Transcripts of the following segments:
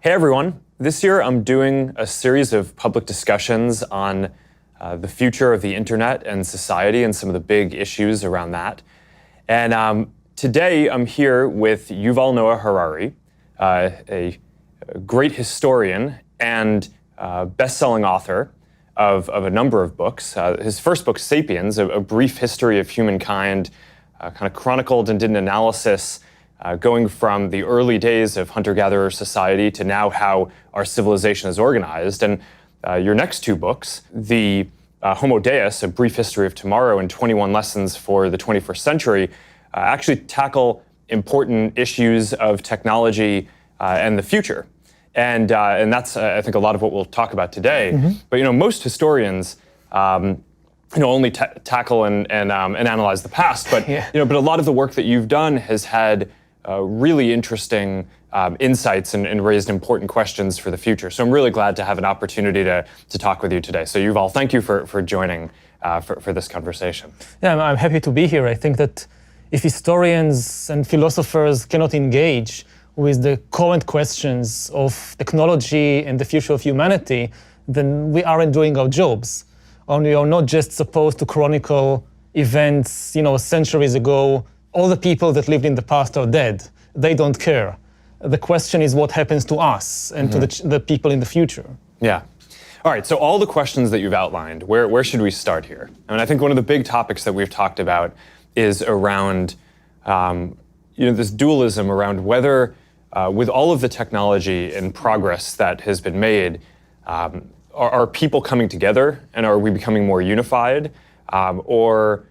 Hey everyone, this year I'm doing a series of public discussions on the future of the internet and society and some of the big issues around that. And today I'm here with Yuval Noah Harari, a great historian and best-selling author of a number of books. His first book, Sapiens, a brief history of humankind, kind of chronicled and did an analysis going from the early days of hunter-gatherer society to now how our civilization is organized. And your next two books, the Homo Deus, A Brief History of Tomorrow, and 21 Lessons for the 21st Century, actually tackle important issues of technology and the future. And that's, I think, a lot of what we'll talk about today. Mm-hmm. But most historians only tackle and analyze the past. But but a lot of the work that you've done has had really interesting insights and raised important questions for the future. So I'm really glad to have an opportunity to talk with you today. So Yuval, thank you for joining for this conversation. Yeah, I'm happy to be here. I think that if historians and philosophers cannot engage with the current questions of technology and the future of humanity, then we aren't doing our jobs. And we are not just supposed to chronicle events, centuries ago. All the people that lived in the past are dead. They don't care. The question is what happens to us and to the people in the future. Yeah. All right, so all the questions that you've outlined, where should we start here? I mean, I think one of the big topics that we've talked about is around this dualism around whether, with all of the technology and progress that has been made, are people coming together and are we becoming more unified, or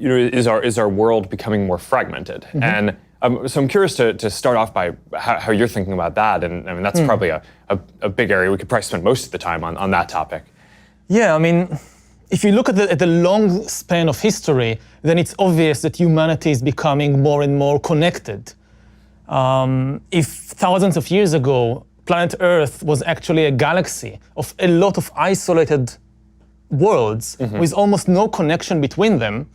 is our world becoming more fragmented? Mm-hmm. And so I'm curious to start off by how you're thinking about that. And I mean, that's probably a big area. We could probably spend most of the time on that topic. Yeah, I mean, if you look at the long span of history, then it's obvious that humanity is becoming more and more connected. If thousands of years ago, planet Earth was actually a galaxy of a lot of isolated worlds with almost no connection between them,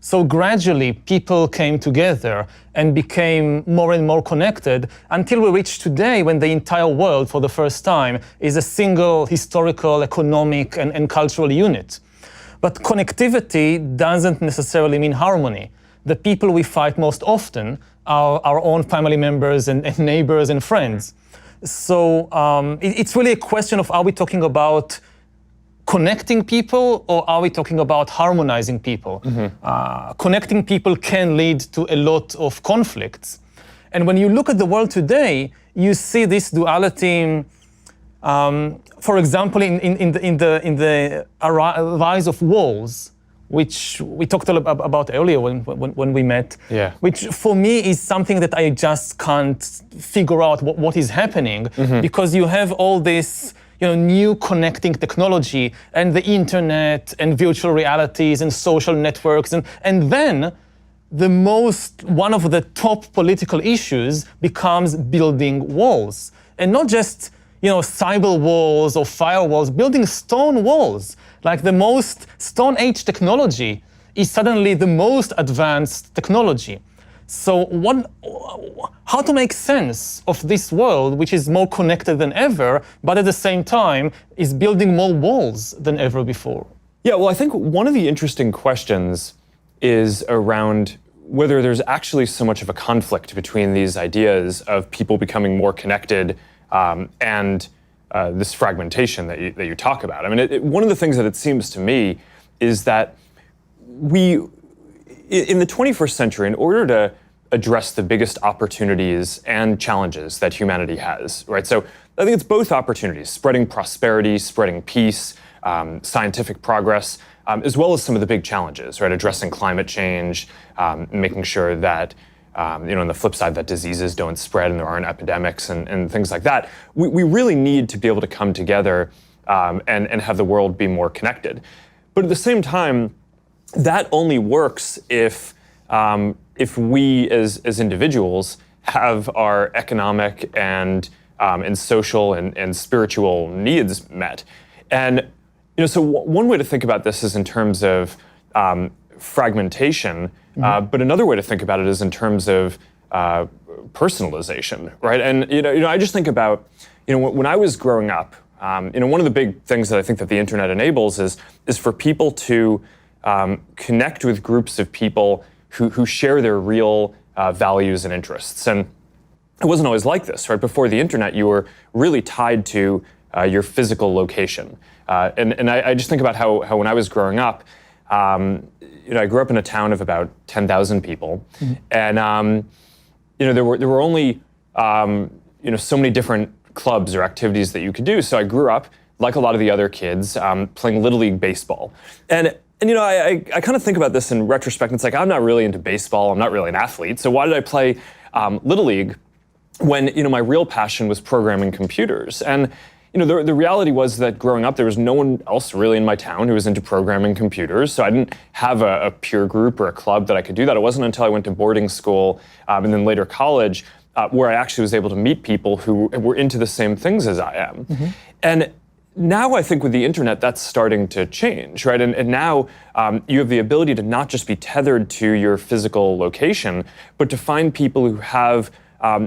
so gradually people came together and became more and more connected until we reach today when the entire world for the first time is a single historical, economic and cultural unit. But connectivity doesn't necessarily mean harmony. The people we fight most often are our own family members and neighbors and friends. So it's really a question of, are we talking about connecting people or are we talking about harmonizing people? Connecting people can lead to a lot of conflicts. And when you look at the world today, you see this duality, for example, in the rise of walls, which we talked about earlier when we met, which for me is something that I just can't figure out what is happening, because you have all this new connecting technology and the internet and virtual realities and social networks. And then one of the top political issues becomes building walls. And not just cyber walls or firewalls, building stone walls. Like the most Stone Age technology is suddenly the most advanced technology. So how to make sense of this world, which is more connected than ever, but at the same time is building more walls than ever before? Yeah, well, I think one of the interesting questions is around whether there's actually so much of a conflict between these ideas of people becoming more connected and this fragmentation that you talk about. I mean, one of the things that it seems to me is that in the 21st century, in order to address the biggest opportunities and challenges that humanity has, right? So I think it's both opportunities, spreading prosperity, spreading peace, scientific progress, as well as some of the big challenges, right? Addressing climate change, making sure that, on the flip side, that diseases don't spread and there aren't epidemics and things like that. We really need to be able to come together and have the world be more connected. But at the same time, that only works if we as individuals have our economic and social and spiritual needs met. And so one way to think about this is in terms of fragmentation, but another way to think about it is in terms of personalization, right? And I just think about, when I was growing up, one of the big things that I think that the internet enables is for people to connect with groups of people who share their real values and interests. And it wasn't always like this, right? Before the internet, you were really tied to your physical location. And I just think about how when I was growing up, I grew up in a town of about 10,000 people, and there were only so many different clubs or activities that you could do. So I grew up, like a lot of the other kids, playing Little League baseball. And I kind of think about this in retrospect. It's like, I'm not really into baseball. I'm not really an athlete. So why did I play Little League when my real passion was programming computers? And the reality was that growing up, there was no one else really in my town who was into programming computers. So I didn't have a peer group or a club that I could do that. It wasn't until I went to boarding school and then later college where I actually was able to meet people who were into the same things as I am. And now I think with the internet, that's starting to change, right? And now you have the ability to not just be tethered to your physical location, but to find people who have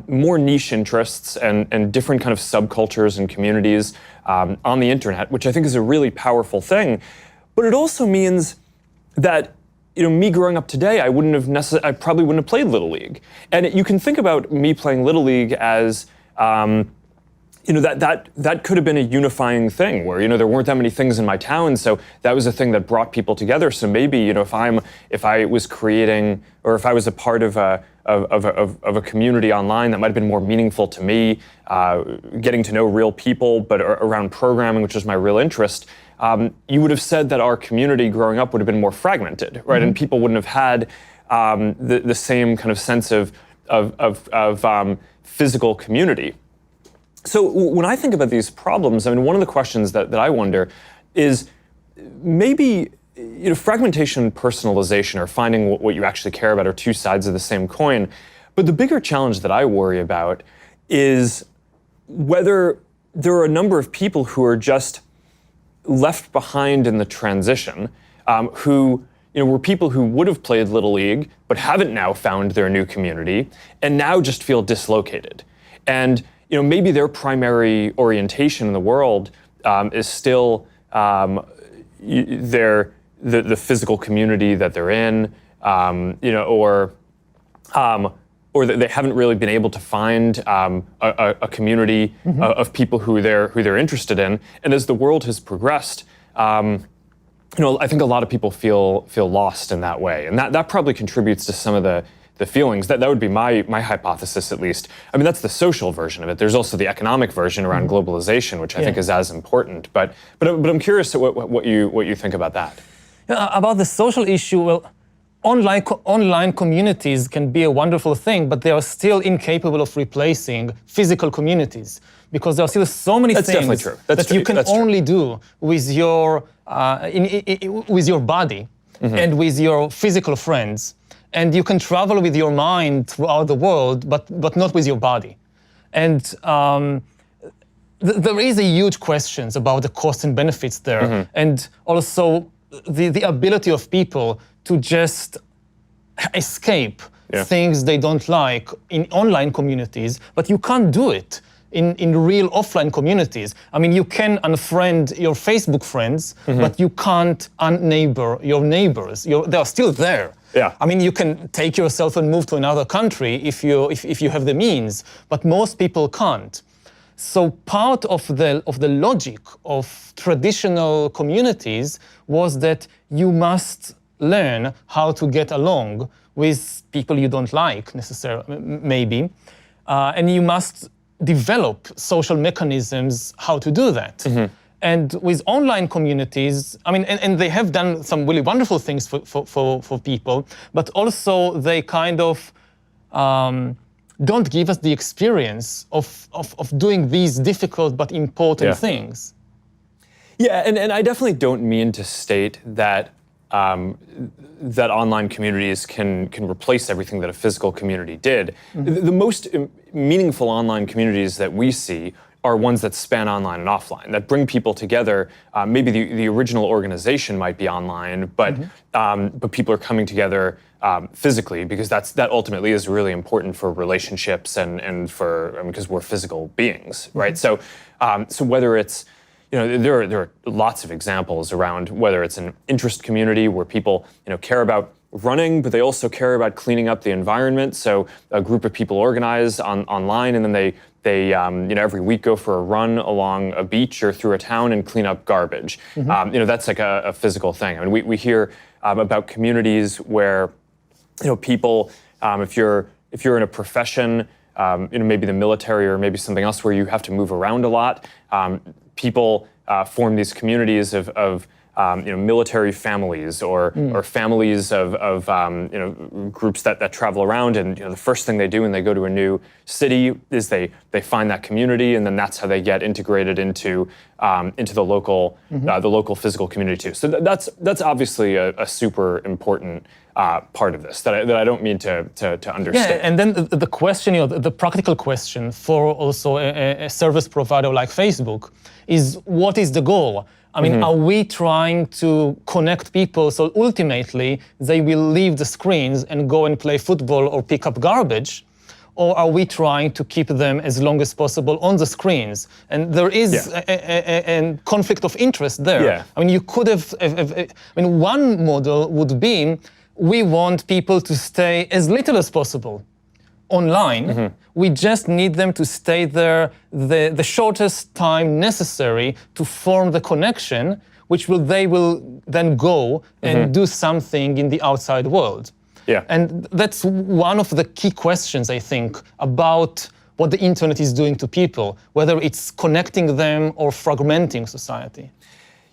more niche interests and different kind of subcultures and communities on the internet, which I think is a really powerful thing. But it also means that me growing up today, I probably wouldn't have played Little League. And you can think about me playing Little League as that could have been a unifying thing where there weren't that many things in my town, so that was a thing that brought people together. So maybe if I was creating or if I was a part of a community online that might have been more meaningful to me, getting to know real people, but around programming, which is my real interest, you would have said that our community growing up would have been more fragmented, right? And people wouldn't have had the same kind of sense of physical community. So when I think about these problems, one of the questions that I wonder is maybe fragmentation and personalization or finding what you actually care about are two sides of the same coin. But the bigger challenge that I worry about is whether there are a number of people who are just left behind in the transition, who were people who would have played Little League but haven't now found their new community and now just feel dislocated. And maybe their primary orientation in the world is still the physical community that they're in, or that they haven't really been able to find a community of people who they're interested in. And as the world has progressed, I think a lot of people feel lost in that way, and that probably contributes to some of the feelings. That would be my hypothesis, at least. That's the social version of it. There's also the economic version around globalization, which I think is as important. But I'm curious what you think about that. About the social issue, well, online communities can be a wonderful thing, but they are still incapable of replacing physical communities because there are still so many things that you can only do with your body and with your physical friends. And you can travel with your mind throughout the world, but not with your body. And there is a huge questions about the costs and benefits there, and also the ability of people to just escape things they don't like in online communities, but you can't do it in real offline communities. You can unfriend your Facebook friends, but you can't unneighbor your neighbors. They are still there. Yeah. You can take yourself and move to another country if you have the means, but most people can't. So part of the logic of traditional communities was that you must learn how to get along with people you don't like necessarily, maybe, and you must develop social mechanisms how to do that. And with online communities, and they have done some really wonderful things for people, but also they kind of don't give us the experience of doing these difficult but important things. Yeah, and I definitely don't mean to state that that online communities can replace everything that a physical community did. The most meaningful online communities that we see are ones that span online and offline, that bring people together. Maybe the original organization might be online, but people are coming together physically, because that ultimately is really important for relationships and for, because we're physical beings, right? So whether it's, there are lots of examples around whether it's an interest community where people care about running, but they also care about cleaning up the environment. So a group of people organize online, and then they every week go for a run along a beach or through a town and clean up garbage. That's like a physical thing. I mean, we hear about communities where people, if you're in a profession, maybe the military or maybe something else where you have to move around a lot, people form these communities of military families or families of groups that travel around, and the first thing they do when they go to a new city is they find that community, and then that's how they get integrated into the local physical community too. So that's obviously a super important part of this that I don't mean to understand. Yeah, and then the question, the practical question for also a service provider like Facebook is, what is the goal? I mean, are we trying to connect people so ultimately they will leave the screens and go and play football or pick up garbage? Or are we trying to keep them as long as possible on the screens? And there is a conflict of interest there. Yeah. I mean, you could have, one model would be, we want people to stay as little as possible online. We just need them to stay there the shortest time necessary to form the connection, which they will then go and do something in the outside world. Yeah. And that's one of the key questions, I think, about what the internet is doing to people, whether it's connecting them or fragmenting society.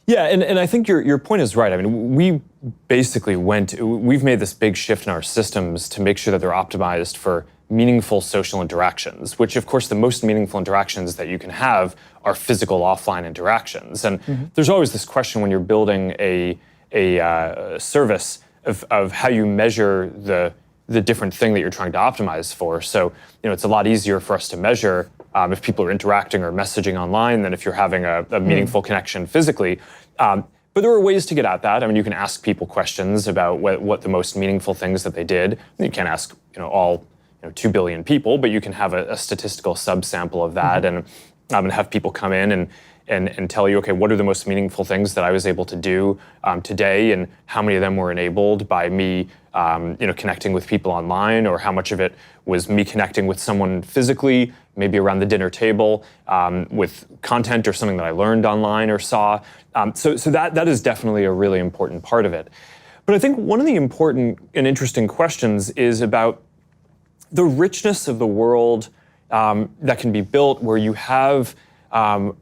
Yeah, and I think your point is right. I mean, we've made this big shift in our systems to make sure that they're optimized for meaningful social interactions, which of course the most meaningful interactions that you can have are physical offline interactions. And there's always this question when you're building a service of how you measure the different thing that you're trying to optimize for. So, it's a lot easier for us to measure if people are interacting or messaging online than if you're having a meaningful connection physically. But there are ways to get at that. I mean, you can ask people questions about what the most meaningful things that they did. You can't ask, all 2 billion people, but you can have a statistical subsample of that and have people come in and tell you, okay, what are the most meaningful things that I was able to do today, and how many of them were enabled by me, connecting with people online, or how much of it was me connecting with someone physically, maybe around the dinner table, with content or something that I learned online or saw. So that is definitely a really important part of it. But I think one of the important and interesting questions is about the richness of the world that can be built, where you have, on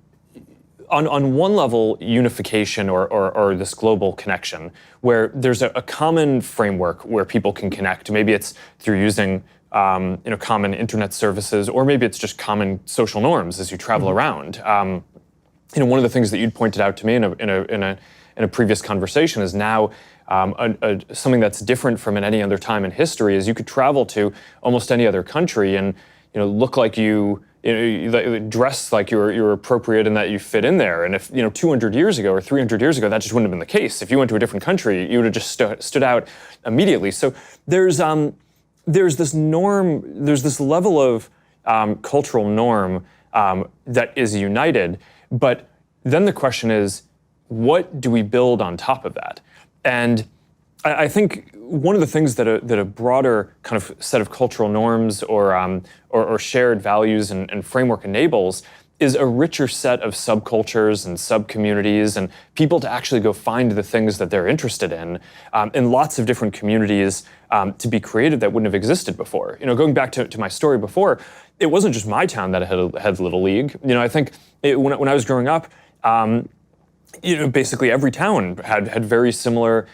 one level, unification or this global connection, where there's a common framework where people can connect. Maybe it's through using common internet services, or maybe it's just common social norms as you travel around. One of the things that you'd pointed out to me in a previous conversation is now something that's different from in any other time in history is you could travel to almost any other country and look like you dress like you're appropriate and that you fit in there. And if 200 years ago or 300 years ago, that just wouldn't have been the case. If you went to a different country, you would have just stood out immediately. So there's this norm, there's this level of cultural norm that is united. But then the question is, what do we build on top of that? And I think one of the things that a broader kind of set of cultural norms or shared values and framework enables is a richer set of subcultures and subcommunities and people to actually go find the things that they're interested in lots of different communities to be created that wouldn't have existed before. Going back to my story before, it wasn't just my town that had Little League. I think when I was growing up, basically every town had very similar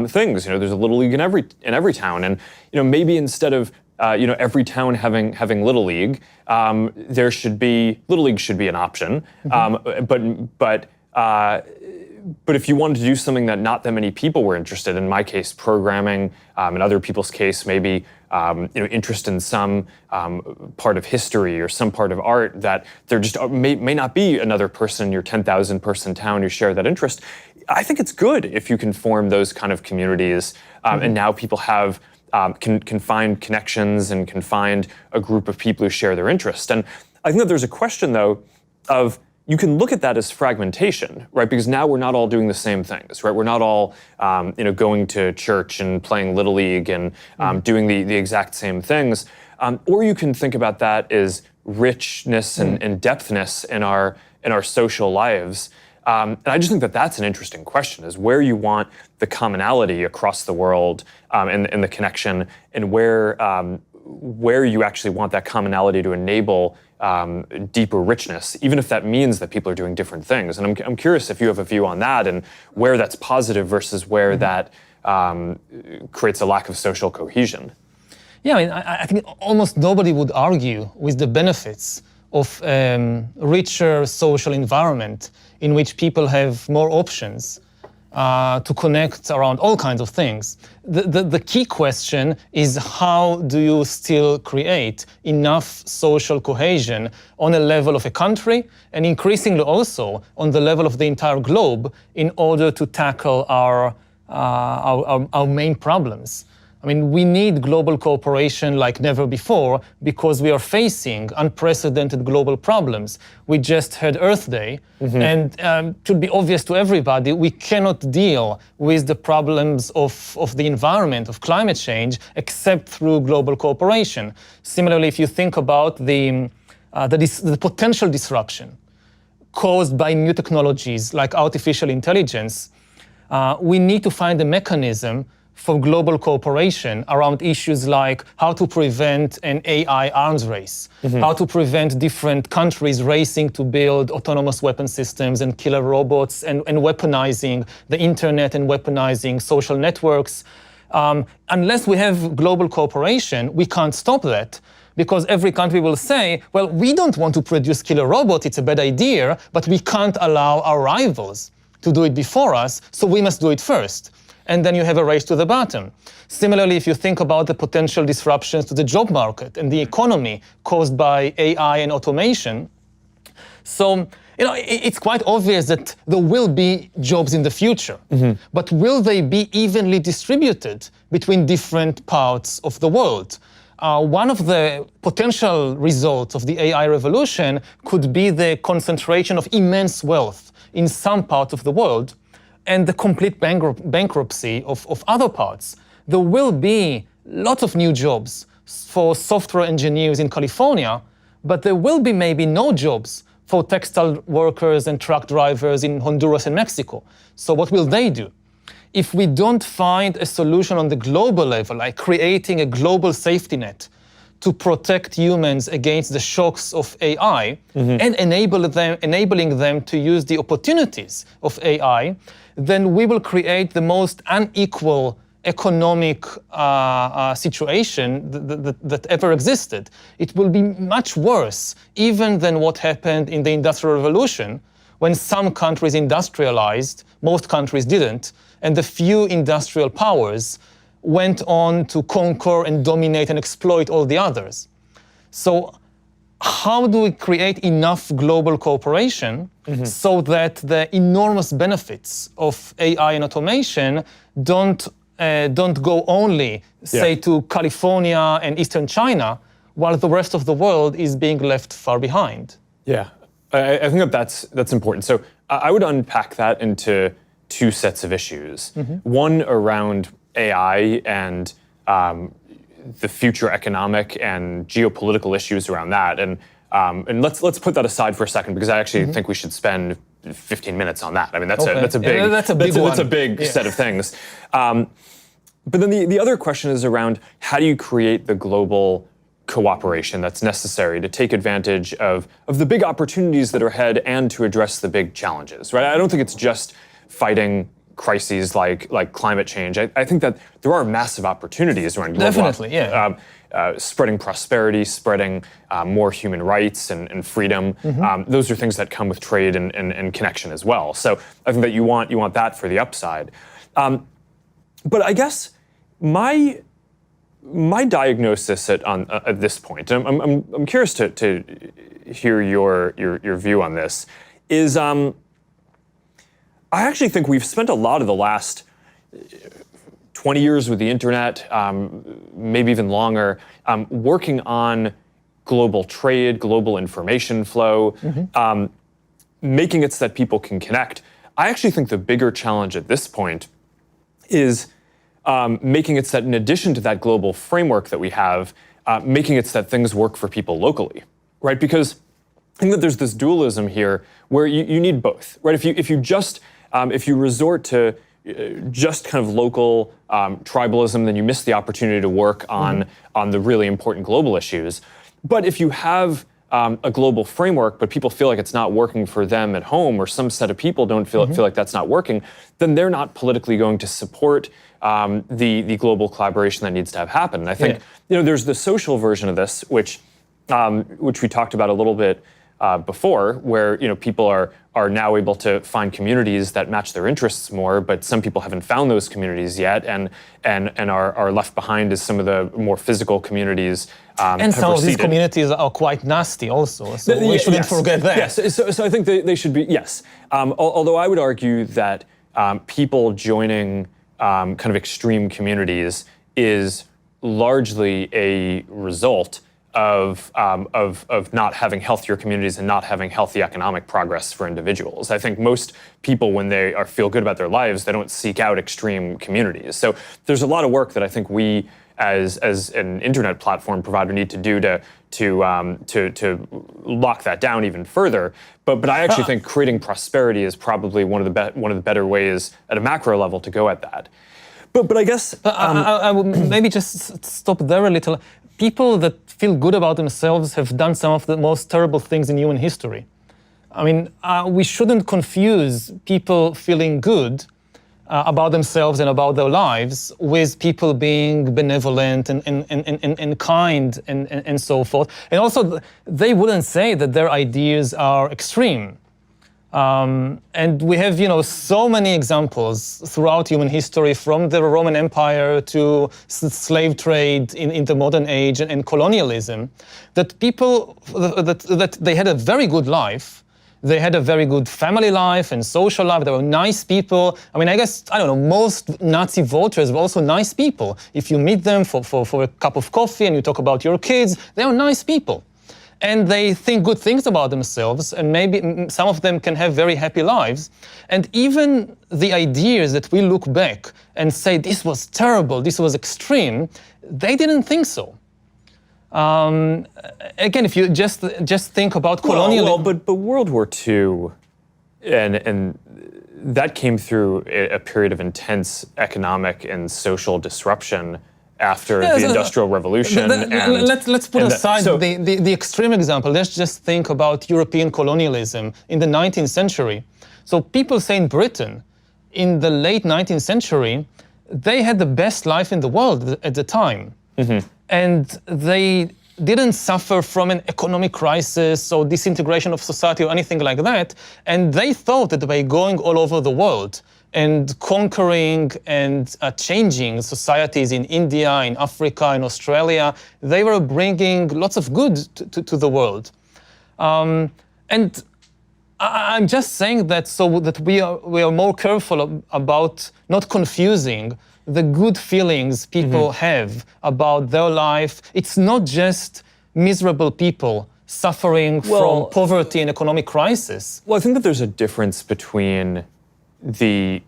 things. There's a Little League in every town, and maybe instead of every town having Little League, there should be Little League should be an option. But if you wanted to do something that not that many people were interested in my case, programming, in other people's case, maybe interest in some part of history or some part of art, that there just may not be another person in your 10,000 person town who share that interest. I think it's good if you can form those kind of communities, and now people have can find connections and can find a group of people who share their interest. And I think that there's a question, though, of you can look at that as fragmentation, right? Because now we're not all doing the same things, right? We're not all, going to church and playing Little League and doing the exact same things. Or you can think about that as richness and depthness in our social lives. And I just think that that's an interesting question: is where you want the commonality across the world and the connection, and where you actually want that commonality to enable deeper richness, even if that means that people are doing different things. And I'm curious if you have a view on that, and where that's positive versus where that creates a lack of social cohesion. Yeah, I think almost nobody would argue with the benefits of richer social environment in which people have more options to connect around all kinds of things. The key question is, how do you still create enough social cohesion on a level of a country, and increasingly also on the level of the entire globe, in order to tackle our main problems? I mean, we need global cooperation like never before, because we are facing unprecedented global problems. We just had Earth Day, and it should be obvious to everybody, we cannot deal with the problems of the environment, of climate change, except through global cooperation. Similarly, if you think about the potential disruption caused by new technologies like artificial intelligence, we need to find a mechanism for global cooperation around issues like how to prevent an AI arms race, how to prevent different countries racing to build autonomous weapon systems and killer robots, and weaponizing the internet and weaponizing social networks. Unless we have global cooperation, we can't stop that, because every country will say, well, we don't want to produce killer robots, it's a bad idea, but we can't allow our rivals to do it before us, so we must do it first. And then you have a race to the bottom. Similarly, if you think about the potential disruptions to the job market and the economy caused by AI and automation, so it's quite obvious that there will be jobs in the future, but will they be evenly distributed between different parts of the world? One of the potential results of the AI revolution could be the concentration of immense wealth in some parts of the world, and the complete bankruptcy of other parts. There will be lots of new jobs for software engineers in California, but there will be maybe no jobs for textile workers and truck drivers in Honduras and Mexico. So what will they do? If we don't find a solution on the global level, like creating a global safety net to protect humans against the shocks of AI, and enabling them to use the opportunities of AI, then we will create the most unequal economic situation that ever existed. It will be much worse even than what happened in the Industrial Revolution, when some countries industrialized, most countries didn't, and the few industrial powers went on to conquer and dominate and exploit all the others. So how do we create enough global cooperation so that the enormous benefits of AI and automation don't go only, say, to California and Eastern China, while the rest of the world is being left far behind? Yeah, I think that's important. So I would unpack that into two sets of issues. One around AI and the future economic and geopolitical issues around that, and let's put that aside for a second, because I actually think we should spend 15 minutes on that. I mean, that's a big set of things. But then the other question is around, how do you create the global cooperation that's necessary to take advantage of the big opportunities that are ahead and to address the big challenges, right? I don't think it's just fighting crises like climate change. I think that there are massive opportunities around global spreading prosperity, spreading more human rights and freedom. Those are things that come with trade and connection as well. So I think that you want that for the upside. But I guess my my diagnosis at this point, and I'm curious to hear your view on this, is I actually think we've spent a lot of the last 20 years with the internet, maybe even longer, working on global trade, global information flow, making it so that people can connect. I actually think the bigger challenge at this point is making it so that in addition to that global framework that we have, making it so that things work for people locally, right? Because I think that there's this dualism here where you need both, right? If you resort to just kind of local tribalism, then you miss the opportunity to work on the really important global issues. But if you have a global framework, but people feel like it's not working for them at home, or some set of people don't feel like that's not working, then they're not politically going to support the global collaboration that needs to have happen. And I think there's the social version of this, which we talked about a little bit before, where people are now able to find communities that match their interests more, but some people haven't found those communities yet, and are left behind as some of the more physical communities. And some of these communities are quite nasty also, so we shouldn't forget that. Yes, so I think they should be, yes. Although I would argue that people joining kind of extreme communities is largely a result of not having healthier communities and not having healthy economic progress for individuals. I think most people, when they feel good about their lives, they don't seek out extreme communities. So there's a lot of work that I think we, as an internet platform provider, need to do to lock that down even further. But I actually think creating prosperity is probably one of the better ways at a macro level to go at that. But I guess I would maybe just stop there a little. People that feel good about themselves have done some of the most terrible things in human history. I mean, we shouldn't confuse people feeling good about themselves and about their lives with people being benevolent and kind and so forth. And also, they wouldn't say that their ideas are extreme. And we have, so many examples throughout human history, from the Roman Empire to slave trade in the modern age and colonialism, that people, that they had a very good life. They had a very good family life and social life. They were nice people. I mean, I guess, I don't know, most Nazi voters were also nice people. If you meet them for a cup of coffee and you talk about your kids, they are nice people. And they think good things about themselves, and maybe some of them can have very happy lives. And even the ideas that we look back and say, this was terrible, this was extreme, they didn't think so. Again, if you just think about colonialism. But World War II, and that came through a period of intense economic and social disruption after the Industrial Revolution. Let's put aside the extreme example. Let's just think about European colonialism in the 19th century. So people say in Britain, in the late 19th century, they had the best life in the world at the time. And they didn't suffer from an economic crisis or disintegration of society or anything like that. And they thought that by going all over the world and conquering and changing societies in India, in Africa, in Australia, they were bringing lots of good to the world. And I'm just saying that so that we are more careful about not confusing the good feelings people have about their life. It's not just miserable people suffering from poverty and economic crisis. Well, I think that there's a difference between the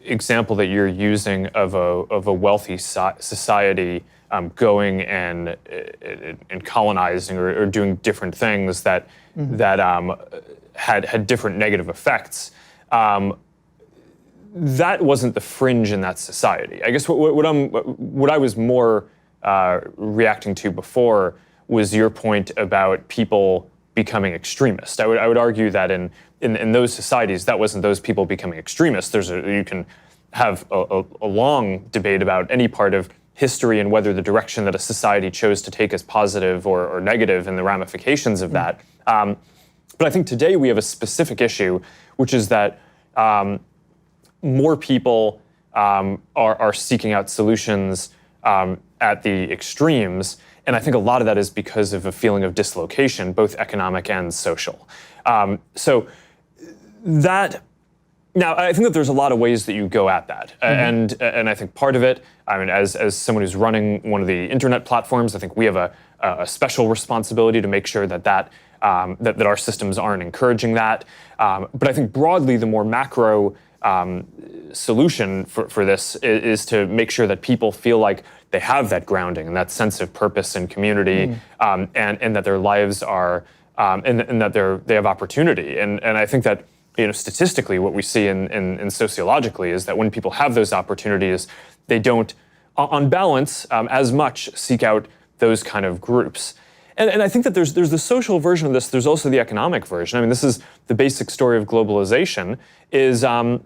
example that you're using of a wealthy society going and colonizing or doing different things that had different negative effects. That wasn't the fringe in that society. I guess what I was more reacting to before was your point about people becoming extremist. I would argue that in those societies, that wasn't those people becoming extremists. You can have a long debate about any part of history and whether the direction that a society chose to take is positive or negative and the ramifications of that. But I think today we have a specific issue, which is that more people are seeking out solutions at the extremes. And I think a lot of that is because of a feeling of dislocation, both economic and social. So that, now I think that there's a lot of ways that you go at that. And I think part of it, I mean, as someone who's running one of the internet platforms, I think we have a special responsibility to make sure that our systems aren't encouraging that. But I think broadly, the more macro solution for this is to make sure that people feel like they have that grounding and that sense of purpose and community, and that their lives are, and that they have opportunity. And I think that, statistically, what we see in sociologically is that when people have those opportunities, they don't, on balance, as much seek out those kind of groups. And I think that there's the social version of this. There's also the economic version. I mean, this is the basic story of globalization. Is on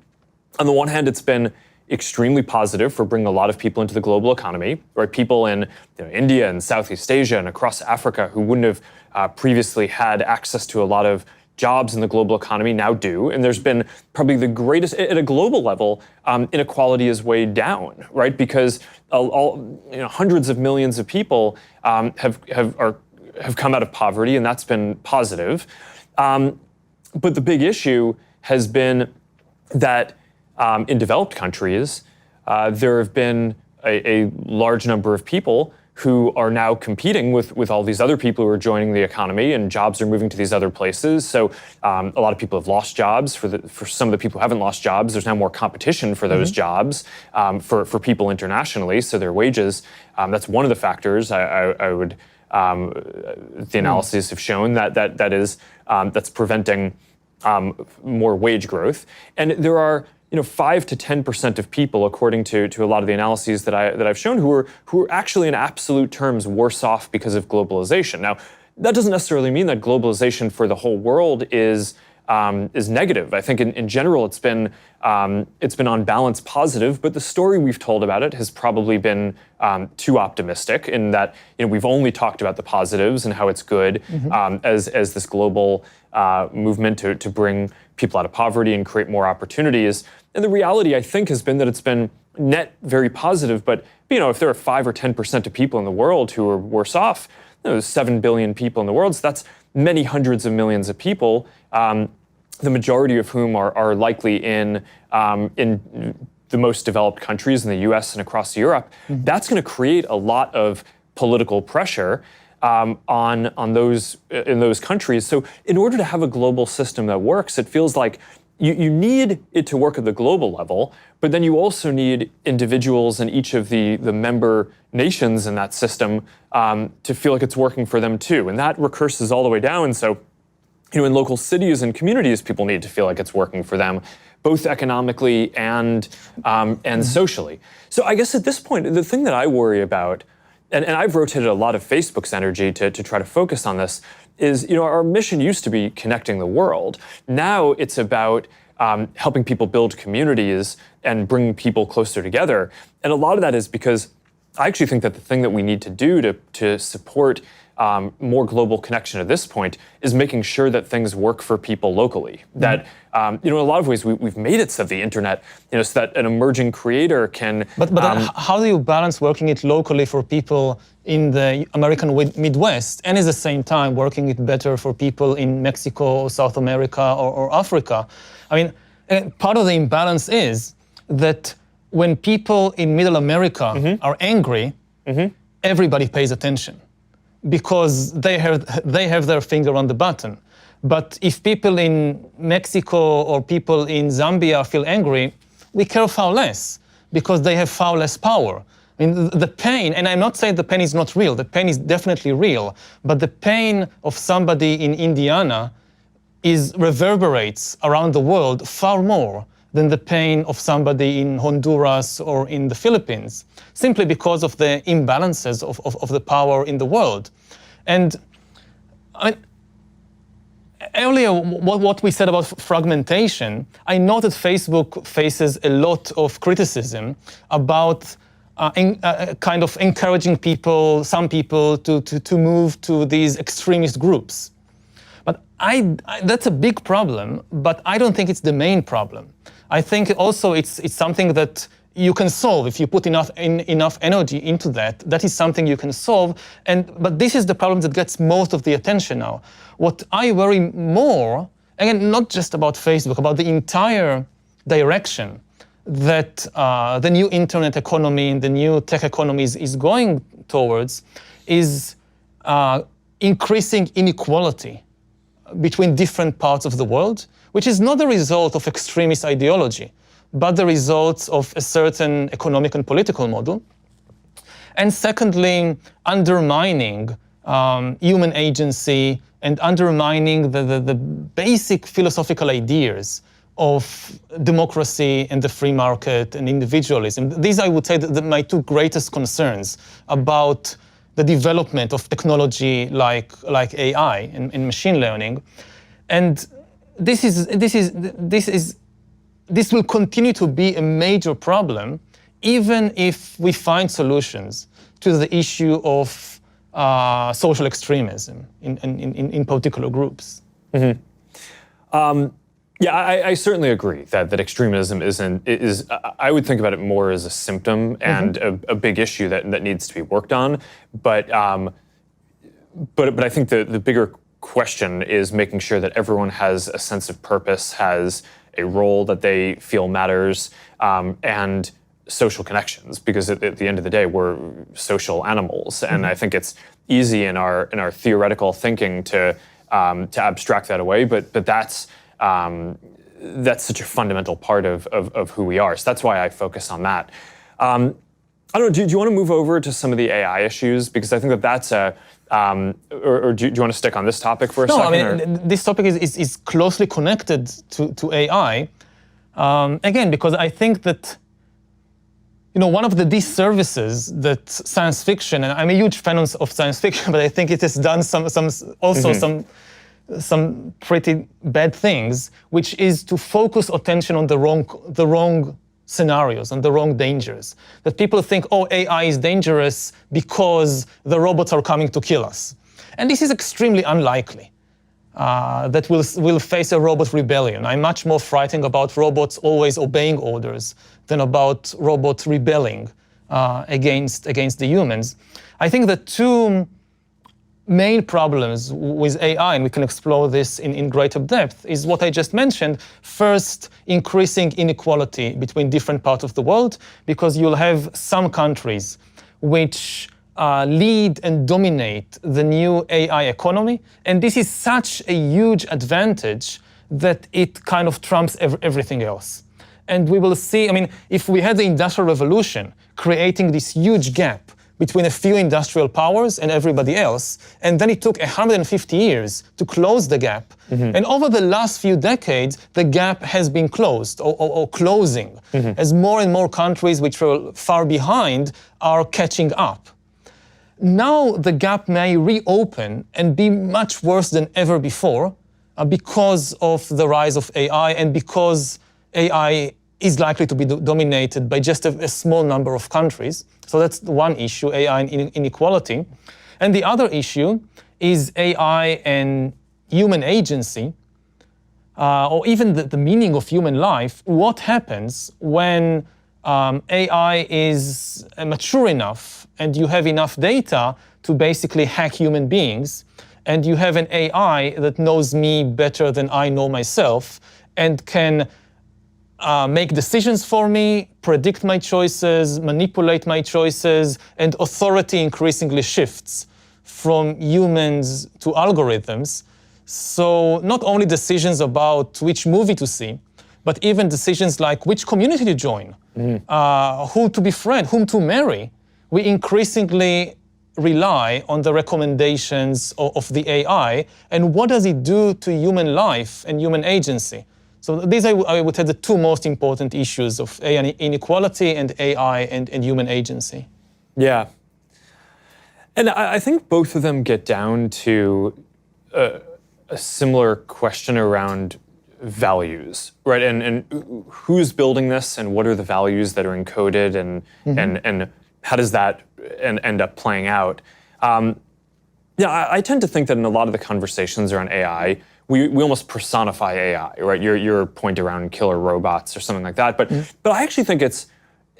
the one hand, it's been extremely positive for bringing a lot of people into the global economy, right? People in India and Southeast Asia and across Africa who wouldn't have previously had access to a lot of jobs in the global economy now do. And there's been probably the greatest, at a global level, inequality is way down, right? Because hundreds of millions of people have come out of poverty, and that's been positive. But the big issue has been that in developed countries, there have been a large number of people who are now competing with all these other people who are joining the economy, and jobs are moving to these other places. So a lot of people have lost jobs. For some of the people who haven't lost jobs, there's now more competition for those jobs for people internationally. So their wages, that's one of the factors I would. The analyses have shown that's preventing more wage growth, and there are 5 to 10% of people, according to a lot of the analyses that I've shown, who are actually in absolute terms worse off because of globalization. Now, that doesn't necessarily mean that globalization for the whole world is negative. I think in general it's been on balance positive, but the story we've told about it has probably been too optimistic in that we've only talked about the positives and how it's good as this global movement to bring people out of poverty and create more opportunities. And the reality, I think, has been that it's been net very positive. But if there are 5 or 10% of people in the world who are worse off, there's 7 billion people in the world. So that's many hundreds of millions of people. The majority of whom are likely in the most developed countries in the U.S. and across Europe. That's going to create a lot of political pressure on those in those countries. So in order to have a global system that works, it feels like you need it to work at the global level, but then you also need individuals in each of the member nations in that system to feel like it's working for them too. And that recurses all the way down. So in local cities and communities, people need to feel like it's working for them, both economically and socially. So I guess at this point, the thing that I worry about, and I've rotated a lot of Facebook's energy to try to focus on this, is our mission used to be connecting the world. Now it's about helping people build communities and bring people closer together. And a lot of that is because I actually think that the thing that we need to do to support more global connection at this point is making sure that things work for people locally. That in a lot of ways we've made it so the internet, so that an emerging creator can. But how do you balance working it locally for people in the American Midwest and at the same time working it better for people in Mexico or South America or Africa? I mean, part of the imbalance is that when people in Middle America are angry, everybody pays attention, because they have their finger on the button. But if people in Mexico or people in Zambia feel angry, we care far less, because they have far less power. I mean, the pain, and I'm not saying the pain is not real, the pain is definitely real, but the pain of somebody in Indiana reverberates around the world far more than the pain of somebody in Honduras or in the Philippines, simply because of the imbalances of the power in the world. And I mean, earlier, what we said about fragmentation, I know that Facebook faces a lot of criticism about kind of encouraging some people to move to these extremist groups. But that's a big problem, but I don't think it's the main problem. I think also it's something that you can solve if you put enough energy into that. That is something you can solve. But this is the problem that gets most of the attention now. What I worry more, again, not just about Facebook, about the entire direction that the new internet economy and the new tech economy is going towards, is increasing inequality between different parts of the world, which is not the result of extremist ideology, but the results of a certain economic and political model. And secondly, undermining human agency and undermining the basic philosophical ideas of democracy and the free market and individualism. These, I would say, my two greatest concerns about the development of technology like AI and machine learning. And this will continue to be a major problem, even if we find solutions to the issue of social extremism in particular groups. Mm-hmm. Yeah, I certainly agree that extremism is I would think about it more as a symptom and a big issue that needs to be worked on. But I think the bigger question is making sure that everyone has a sense of purpose, has a role that they feel matters, and social connections. Because at the end of the day, we're social animals, and I think it's easy in our theoretical thinking to abstract that away. But that's such a fundamental part of who we are. So that's why I focus on that. I don't know, do you want to move over to some of the AI issues? Because I think that's or do you want to stick on this topic for a second? No, I mean, this topic is closely connected to AI. Again, because I think that, one of the disservices that science fiction, and I'm a huge fan of science fiction, but I think it has done some pretty bad things, which is to focus attention on the wrong scenarios and the wrong dangers. That people think, oh, AI is dangerous because the robots are coming to kill us. And this is extremely unlikely, that we'll face a robot rebellion. I'm much more frightened about robots always obeying orders than about robots rebelling against the humans. I think the two main problems with AI, and we can explore this in greater depth, is what I just mentioned. First, increasing inequality between different parts of the world, because you'll have some countries which lead and dominate the new AI economy, and this is such a huge advantage that it kind of trumps everything else. And we will see, if we had the Industrial Revolution creating this huge gap between a few industrial powers and everybody else, and then it took 150 years to close the gap. And over the last few decades, the gap has been closed or closing, as more and more countries which were far behind are catching up. Now the gap may reopen and be much worse than ever before because of the rise of AI and because AI is likely to be dominated by just a small number of countries. So that's one issue, AI and inequality. And the other issue is AI and human agency, or even the meaning of human life. What happens when AI is mature enough and you have enough data to basically hack human beings, and you have an AI that knows me better than I know myself and can make decisions for me, predict my choices, manipulate my choices, and authority increasingly shifts from humans to algorithms. So not only decisions about which movie to see, but even decisions like which community to join, who to befriend, whom to marry. We increasingly rely on the recommendations of the AI, and what does it do to human life and human agency? So these I would say the two most important issues of AI inequality and AI and human agency. Yeah. And I think both of them get down to a similar question around values, right? And who's building this, and what are the values that are encoded, and how does that end up playing out? I tend to think that in a lot of the conversations around AI, we almost personify AI, right? Your point around killer robots or something like that. But I actually think it's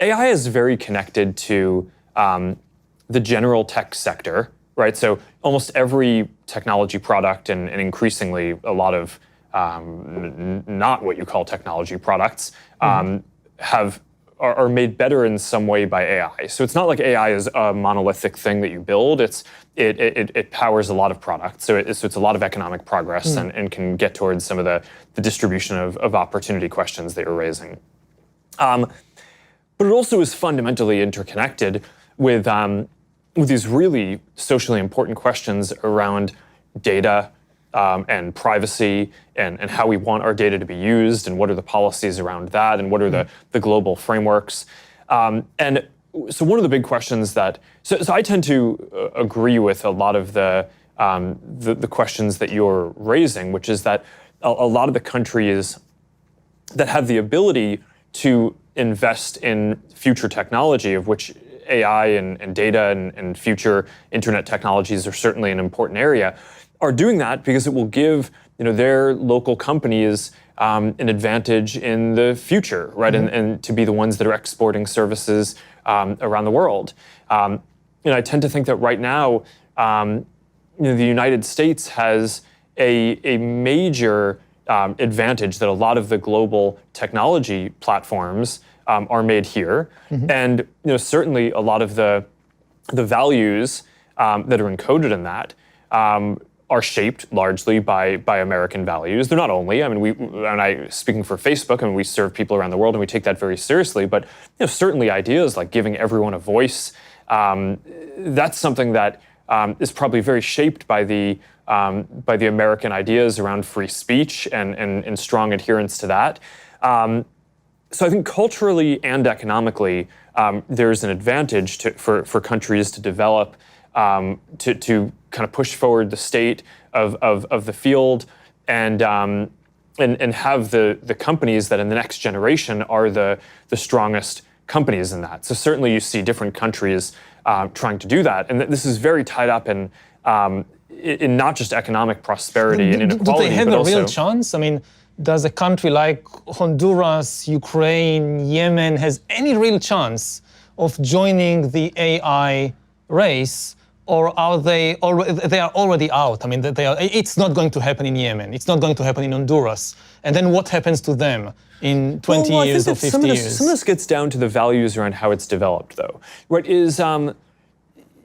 AI is very connected to the general tech sector, right? So almost every technology product and increasingly a lot of not what you call technology products are made better in some way by AI. So it's not like AI is a monolithic thing that you build. It powers a lot of products. So it's a lot of economic progress and can get towards some of the distribution of opportunity questions that you're raising. But it also is fundamentally interconnected with these really socially important questions around data and privacy and how we want our data to be used and what are the policies around that and what are the global frameworks. And so one of the big questions that, so I tend to agree with a lot of the questions that you're raising, which is that a lot of the countries that have the ability to invest in future technology, of which AI and data and future internet technologies are certainly an important area, are doing that because it will give their local companies an advantage in the future, right? And to be the ones that are exporting services around the world. I tend to think that right now, the United States has a major advantage that a lot of the global technology platforms are made here, and certainly a lot of the values that are encoded in that are shaped largely by American values. They're not only. I mean, speaking for Facebook, I mean, we serve people around the world and we take that very seriously. But certainly ideas like giving everyone a voice, that's something that is probably very shaped by the American ideas around free speech and strong adherence to that. So I think culturally and economically, there's an advantage for countries to develop, to kind of push forward the state of the field and have the companies that in the next generation are the strongest companies in that. So certainly you see different countries trying to do that, and this is very tied up in not just economic prosperity and inequality, do they have but a also real chance? I mean, does a country like Honduras, Ukraine, Yemen has any real chance of joining the AI race, or are they already out? I mean, it's not going to happen in Yemen. It's not going to happen in Honduras. And then what happens to them in 20 years or 50 years? Some of this gets down to the values around how it's developed, though. Right?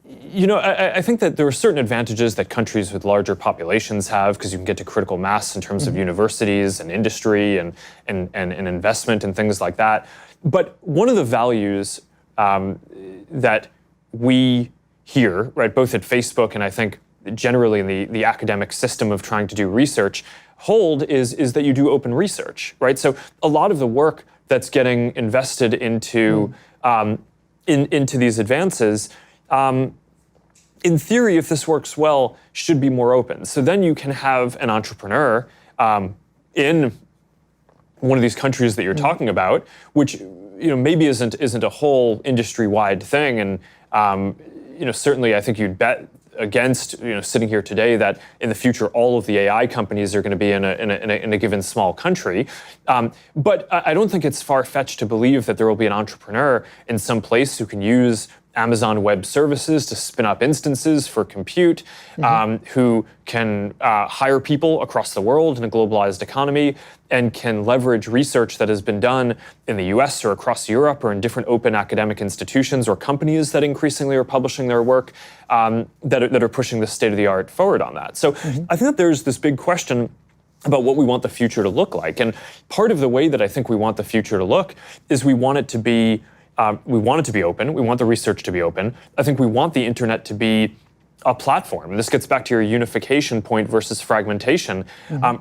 I think that there are certain advantages that countries with larger populations have because you can get to critical mass in terms of universities and industry and investment and things like that. But one of the values that we here, right, both at Facebook and I think generally in the academic system of trying to do research, hold is that you do open research, right? So a lot of the work that's getting invested into into these advances, in theory, if this works well, should be more open. So then you can have an entrepreneur in one of these countries that you're talking about, which maybe isn't a whole industry-wide thing, and certainly I think you'd bet against sitting here today that in the future all of the AI companies are going to be in a given small country. But I don't think it's far-fetched to believe that there will be an entrepreneur in some place who can use Amazon Web Services to spin up instances for compute, who can hire people across the world in a globalized economy and can leverage research that has been done in the US or across Europe or in different open academic institutions or companies that increasingly are publishing their work that are pushing the state-of-the-art forward on that. So I think that there's this big question about what we want the future to look like. And part of the way that I think we want the future to look is we want it to be open. We want the research to be open. I think we want the internet to be a platform. And this gets back to your unification point versus fragmentation.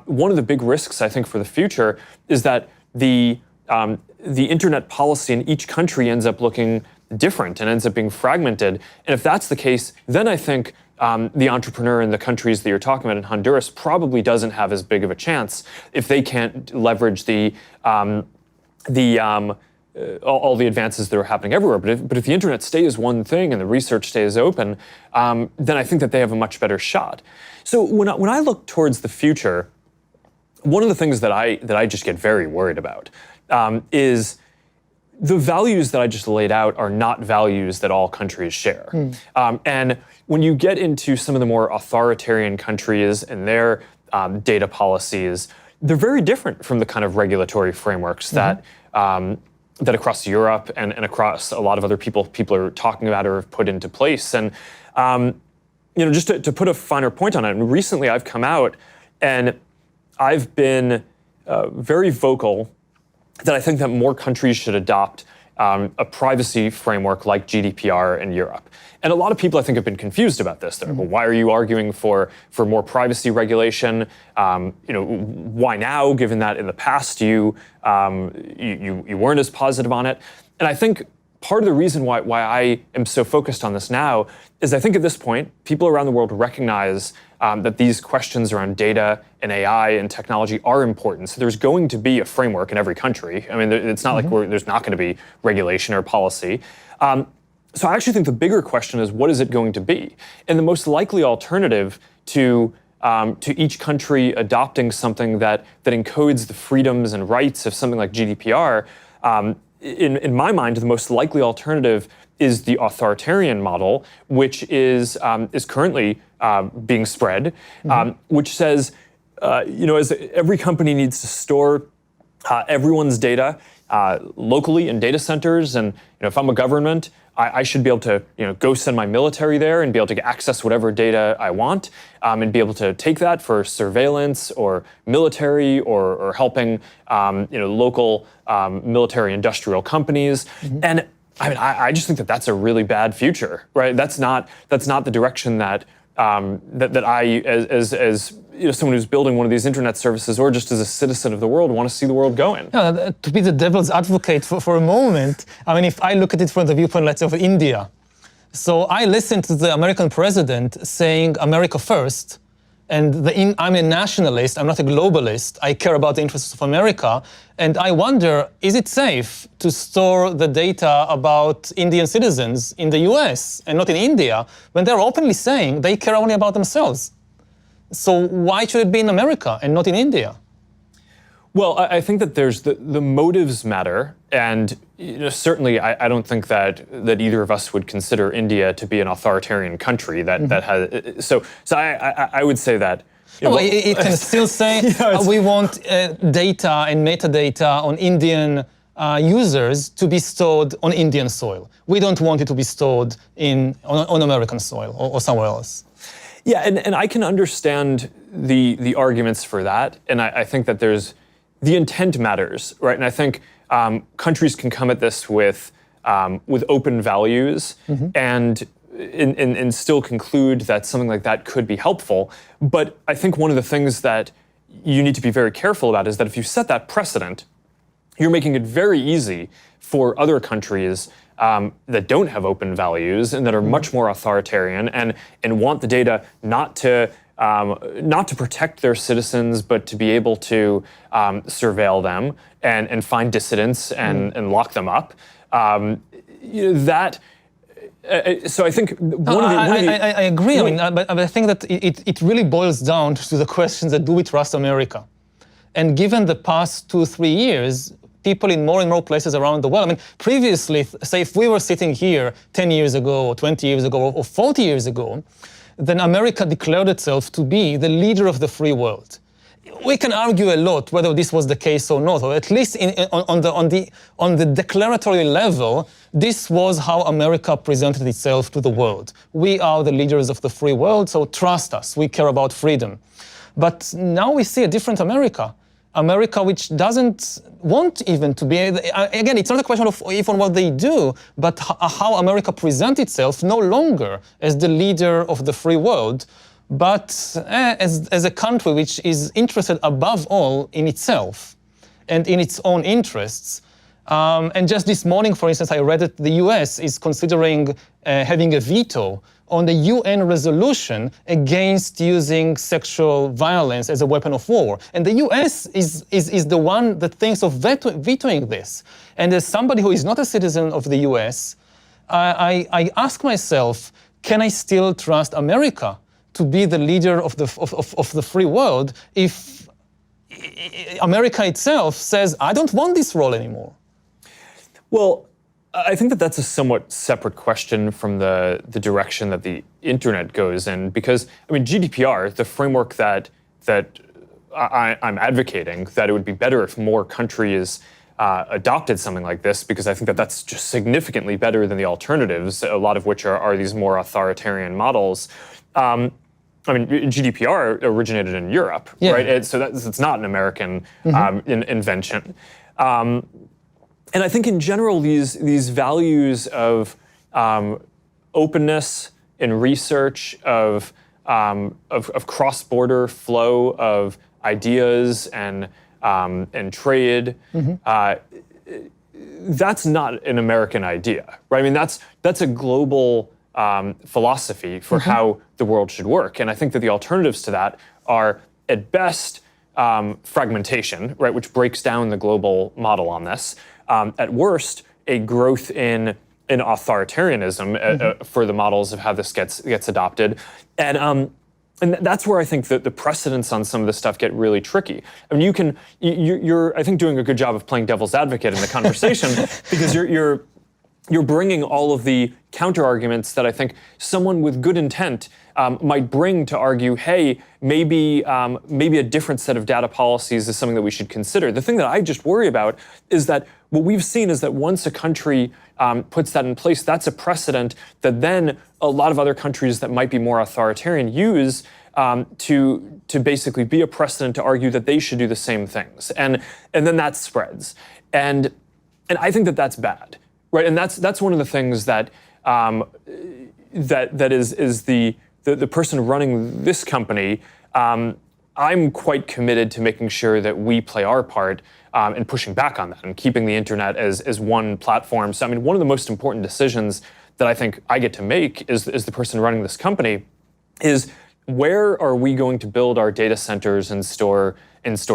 One of the big risks, I think, for the future is that the internet policy in each country ends up looking different and ends up being fragmented. And if that's the case, then I think the entrepreneur in the countries that you're talking about in Honduras probably doesn't have as big of a chance if they can't leverage all the advances that are happening everywhere. But if the internet stays one thing and the research stays open, then I think that they have a much better shot. So when I look towards the future, one of the things that I just get very worried about is the values that I just laid out are not values that all countries share. And when you get into some of the more authoritarian countries and their data policies, they're very different from the kind of regulatory frameworks that that across Europe and across a lot of other people are talking about or have put into place. And just to put a finer point on it, and recently I've come out and I've been very vocal that I think that more countries should adopt a privacy framework like GDPR in Europe. And a lot of people, I think, have been confused about this. They're like, well, why are you arguing for more privacy regulation? Why now, given that in the past you weren't as positive on it? And I think part of the reason why I am so focused on this now is I think at this point, people around the world recognize that these questions around data and AI and technology are important. So there's going to be a framework in every country. I mean, it's not like there's not going to be regulation or policy. So I actually think the bigger question is, what is it going to be? And the most likely alternative to each country adopting something that encodes the freedoms and rights of something like GDPR, in my mind, the most likely alternative is the authoritarian model, which is currently being spread, which says, as every company needs to store everyone's data locally in data centers, and if I'm a government, I should be able to go send my military there and be able to access whatever data I want, and be able to take that for surveillance or military or helping local military industrial companies. And I mean, I just think that that's a really bad future, right? That's not the direction that I, as someone who's building one of these internet services, or just as a citizen of the world, want to see the world going. To be the devil's advocate for a moment, I mean, if I look at it from the viewpoint, let's say, of India, so I listened to the American president saying America first, and I'm a nationalist, I'm not a globalist, I care about the interests of America, and I wonder, is it safe to store the data about Indian citizens in the US and not in India, when they're openly saying they care only about themselves? So why should it be in America and not in India? Well, I think that there's the motives matter, and certainly I don't think that either of us would consider India to be an authoritarian country that has. So I would say that. It can still say we want data and metadata on Indian users to be stored on Indian soil. We don't want it to be stored on American soil or somewhere else. Yeah, and I can understand the arguments for that, and I think that the intent matters, right? And I think countries can come at this with open values and still conclude that something like that could be helpful. But I think one of the things that you need to be very careful about is that if you set that precedent, you're making it very easy for other countries that don't have open values and that are much more authoritarian and want the data not to protect their citizens, but to be able to surveil them and find dissidents and lock them up. So I think I agree. But I think that it really boils down to the questions that do we trust America? And given the past 2-3 years, people in more and more places around the world. I mean, previously, say if we were sitting here 10 years ago, or 20 years ago, or 40 years ago, then America declared itself to be the leader of the free world. We can argue a lot whether this was the case or not, or at least on the declaratory level, this was how America presented itself to the world. We are the leaders of the free world, so trust us, we care about freedom. But now we see a different America. America which doesn't want even to be, again, it's not a question of even what they do, but how America presents itself no longer as the leader of the free world, but as a country which is interested above all in itself and in its own interests. And just this morning, for instance, I read that the US is considering having a veto on the UN resolution against using sexual violence as a weapon of war. And the US is the one that thinks of vetoing this. And as somebody who is not a citizen of the US, I ask myself, can I still trust America to be the leader of the free world if America itself says, I don't want this role anymore? Well, I think that that's a somewhat separate question from the direction that the internet goes in, because I mean GDPR, the framework that I'm advocating, that it would be better if more countries adopted something like this, because I think that that's just significantly better than the alternatives, a lot of which are these more authoritarian models. I mean, GDPR originated in Europe, right? So it's not an American invention. And I think in general, these values of openness in research, of cross-border flow of ideas and trade, that's not an American idea, right? I mean, that's a global philosophy for how the world should work. And I think that the alternatives to that are, at best, fragmentation, right, which breaks down the global model on this. At worst, a growth in authoritarianism for the models of how this gets adopted. And that's where I think that the precedents on some of this stuff get really tricky. I mean, you're I think doing a good job of playing devil's advocate in the conversation because you're bringing all of the counter arguments that I think someone with good intent might bring to argue, hey, maybe a different set of data policies is something that we should consider. The thing that I just worry about is that what we've seen is that once a country puts that in place, that's a precedent that then a lot of other countries that might be more authoritarian use to basically be a precedent to argue that they should do the same things, and then that spreads, and I think that that's bad, right? And that's one of the things that that is the person running this company. I'm quite committed to making sure that we play our part in pushing back on that and keeping the internet as one platform. So I mean, one of the most important decisions that I think I get to make is the person running this company is, where are we going to build our data centers and store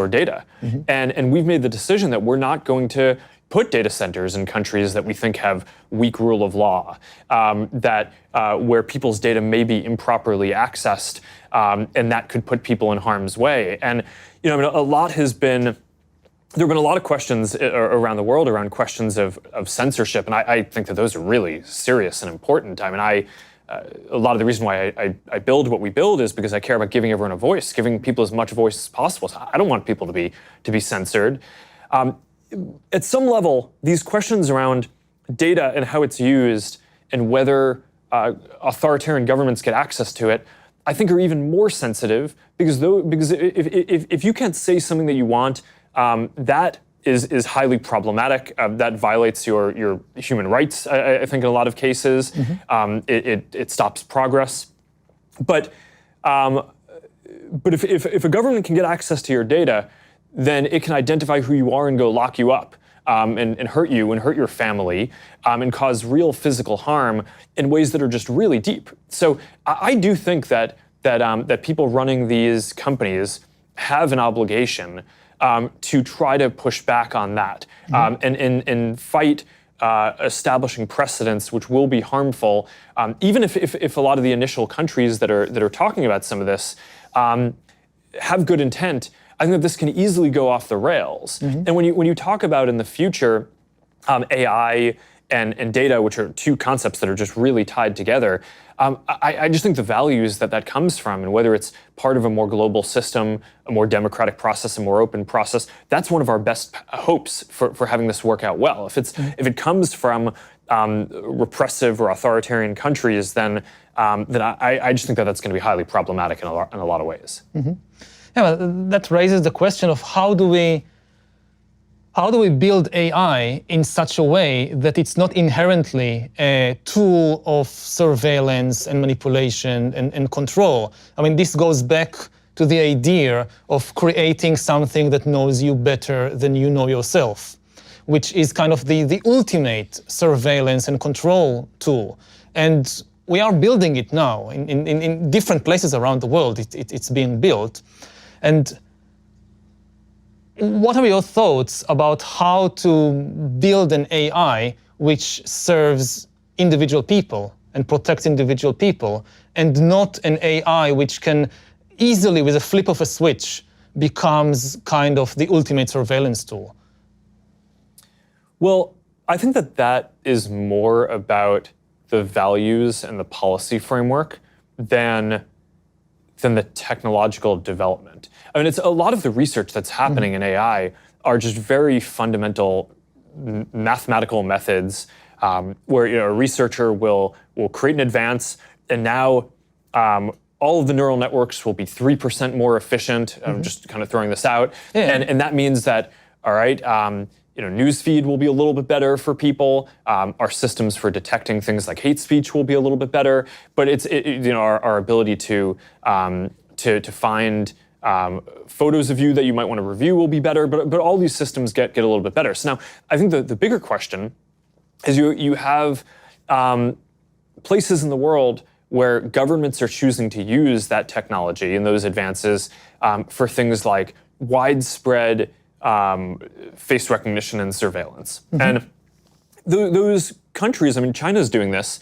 data? And we've made the decision that we're not going to put data centers in countries that we think have weak rule of law, where people's data may be improperly accessed, and that could put people in harm's way. And I mean, there have been a lot of questions around the world around questions of censorship, and I think that those are really serious and important. I mean, a lot of the reason why I build what we build is because I care about giving everyone a voice, giving people as much voice as possible. So I don't want people to be censored. At some level, these questions around data and how it's used and whether authoritarian governments get access to it, I think are even more sensitive, because if you can't say something that you want, that is highly problematic. That violates your human rights, I think, in a lot of cases. It stops progress. But if a government can get access to your data, then it can identify who you are and go lock you up, and hurt you and hurt your family, and cause real physical harm in ways that are just really deep. So I do think that people running these companies have an obligation to try to push back on that, and fight establishing precedents which will be harmful, even if a lot of the initial countries that are talking about some of this have good intent. I think that this can easily go off the rails. And when you talk about in the future AI and data, which are two concepts that are just really tied together, I just think the values that comes from, and whether it's part of a more global system, a more democratic process, a more open process, that's one of our best hopes for having this work out well. If it comes from repressive or authoritarian countries, then I just think that's going to be highly problematic in a lot of ways. Yeah, well, that raises the question of how do we build AI in such a way that it's not inherently a tool of surveillance and manipulation and control? I mean, this goes back to the idea of creating something that knows you better than you know yourself, which is kind of the ultimate surveillance and control tool. And we are building it now in different places around the world. It's being built. And what are your thoughts about how to build an AI which serves individual people and protects individual people, and not an AI which can easily, with a flip of a switch, becomes kind of the ultimate surveillance tool? Well, I think that is more about the values and the policy framework than the technological development. I mean, it's a lot of the research that's happening in AI are just very fundamental mathematical methods where a researcher will create an advance, and now all of the neural networks will be 3% more efficient. I'm just kind of throwing this out, and that means that all right. Newsfeed will be a little bit better for people. Our systems for detecting things like hate speech will be a little bit better. But our ability to find photos of you that you might want to review will be better. But all these systems get a little bit better. So now I think the bigger question is you have places in the world where governments are choosing to use that technology and those advances for things like widespread face recognition and surveillance. And those countries, I mean, China's doing this,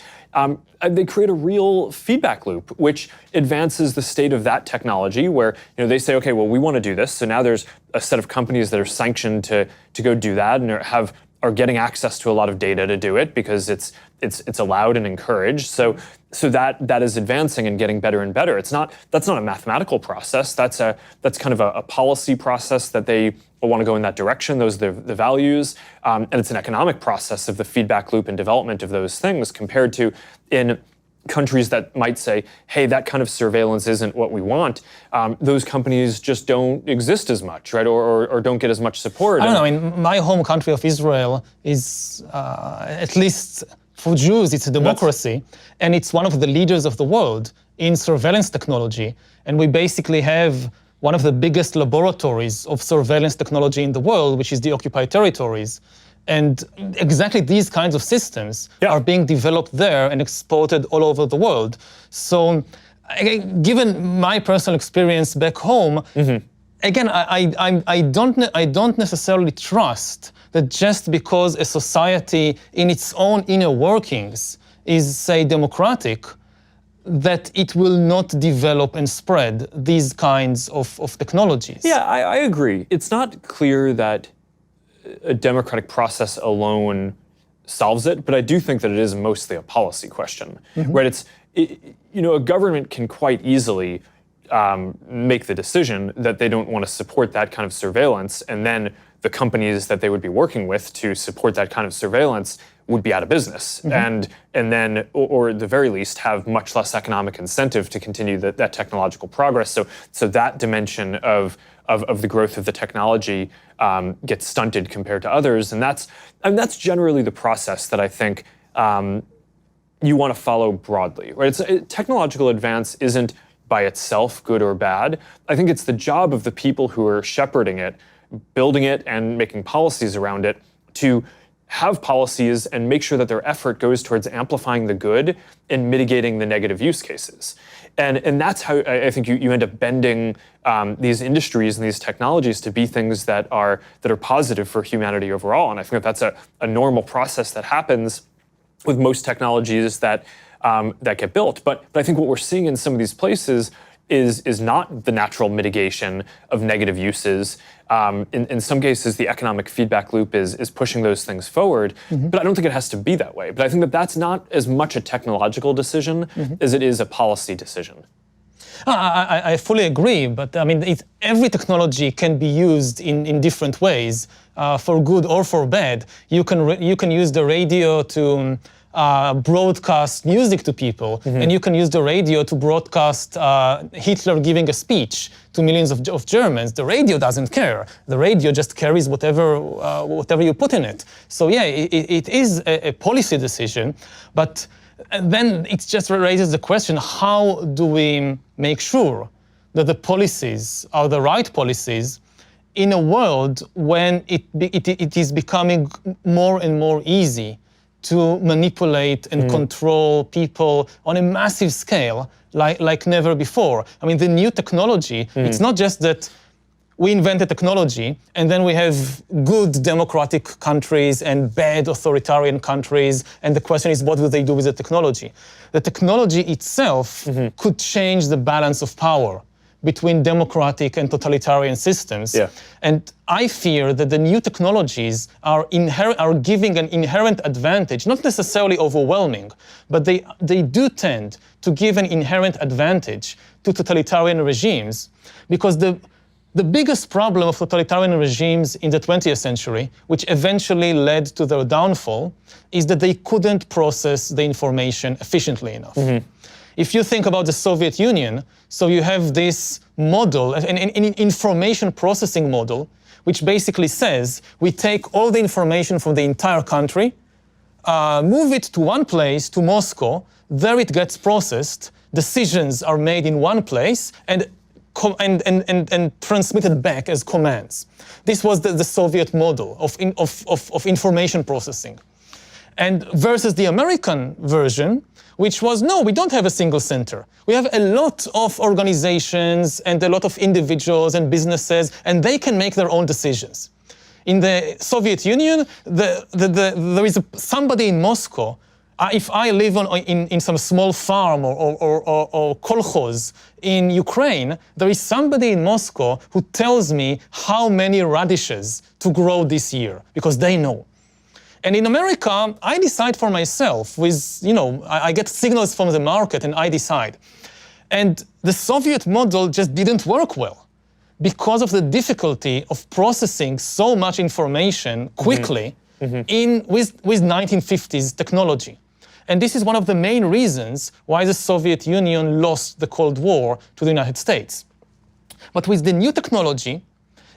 they create a real feedback loop, which advances the state of that technology where they say, okay, well, we want to do this. So now there's a set of companies that are sanctioned to go do that and are getting access to a lot of data to do it because it's allowed and encouraged. So that is advancing and getting better and better. That's not a mathematical process. That's kind of a policy process that they want to go in that direction. Those are the values, and it's an economic process of the feedback loop and development of those things compared to in countries that might say, hey, that kind of surveillance isn't what we want. Those companies just don't exist as much, right? Or don't get as much support. I don't know. I mean, my home country of Israel is, at least for Jews, it's a democracy. And it's one of the leaders of the world in surveillance technology. And we basically have one of the biggest laboratories of surveillance technology in the world, which is the occupied territories. And exactly these kinds of systems are being developed there and exported all over the world. So given my personal experience back home, again, I don't necessarily trust that just because a society in its own inner workings is, say, democratic, that it will not develop and spread these kinds of technologies. Yeah, I agree. It's not clear that a democratic process alone solves it, but I do think that it is mostly a policy question, right? A government can quite easily make the decision that they don't want to support that kind of surveillance, and then the companies that they would be working with to support that kind of surveillance would be out of business, and then, or at the very least, have much less economic incentive to continue that technological progress. So that dimension of the growth of the technology gets stunted compared to others, and that's generally the process that I think you want to follow broadly, right? Technological advance isn't by itself good or bad. I think it's the job of the people who are shepherding it, building it, and making policies around it to have policies and make sure that their effort goes towards amplifying the good and mitigating the negative use cases. And that's how I think you end up bending these industries and these technologies to be things that are positive for humanity overall. And I think that's a normal process that happens with most technologies that get built. But I think what we're seeing in some of these places is not the natural mitigation of negative uses. In some cases, the economic feedback loop is pushing those things forward, but I don't think it has to be that way. But I think that that's not as much a technological decision as it is a policy decision. I fully agree, but I mean, every technology can be used in different ways, for good or for bad. You can use the radio to broadcast music to people, and you can use the radio to broadcast Hitler giving a speech to millions of Germans. The radio doesn't care. The radio just carries whatever you put in it. So yeah, it is a policy decision, but then it just raises the question, how do we make sure that the policies are the right policies in a world when it is becoming more and more easy to manipulate and control people on a massive scale like never before? I mean, the new technology, it's not just that we invent a technology and then we have good democratic countries and bad authoritarian countries, and the question is, what do they do with the technology? The technology itself could change the balance of power between democratic and totalitarian systems. Yeah. And I fear that the new technologies are giving an inherent advantage, not necessarily overwhelming, but they do tend to give an inherent advantage to totalitarian regimes, because the biggest problem of totalitarian regimes in the 20th century, which eventually led to their downfall, is that they couldn't process the information efficiently enough. If you think about the Soviet Union, so you have this model, an information processing model, which basically says we take all the information from the entire country, move it to one place, to Moscow, there it gets processed, decisions are made in one place, and transmitted back as commands. This was the Soviet model of information processing. And versus the American version, which was, no, we don't have a single center. We have a lot of organizations and a lot of individuals and businesses, and they can make their own decisions. In the Soviet Union, there is somebody in Moscow. If I live in some small farm or kolkhoz in Ukraine, there is somebody in Moscow who tells me how many radishes to grow this year, because they know. And in America, I decide for myself with, I get signals from the market and I decide. And the Soviet model just didn't work well because of the difficulty of processing so much information quickly with 1950s technology. And this is one of the main reasons why the Soviet Union lost the Cold War to the United States. But with the new technology,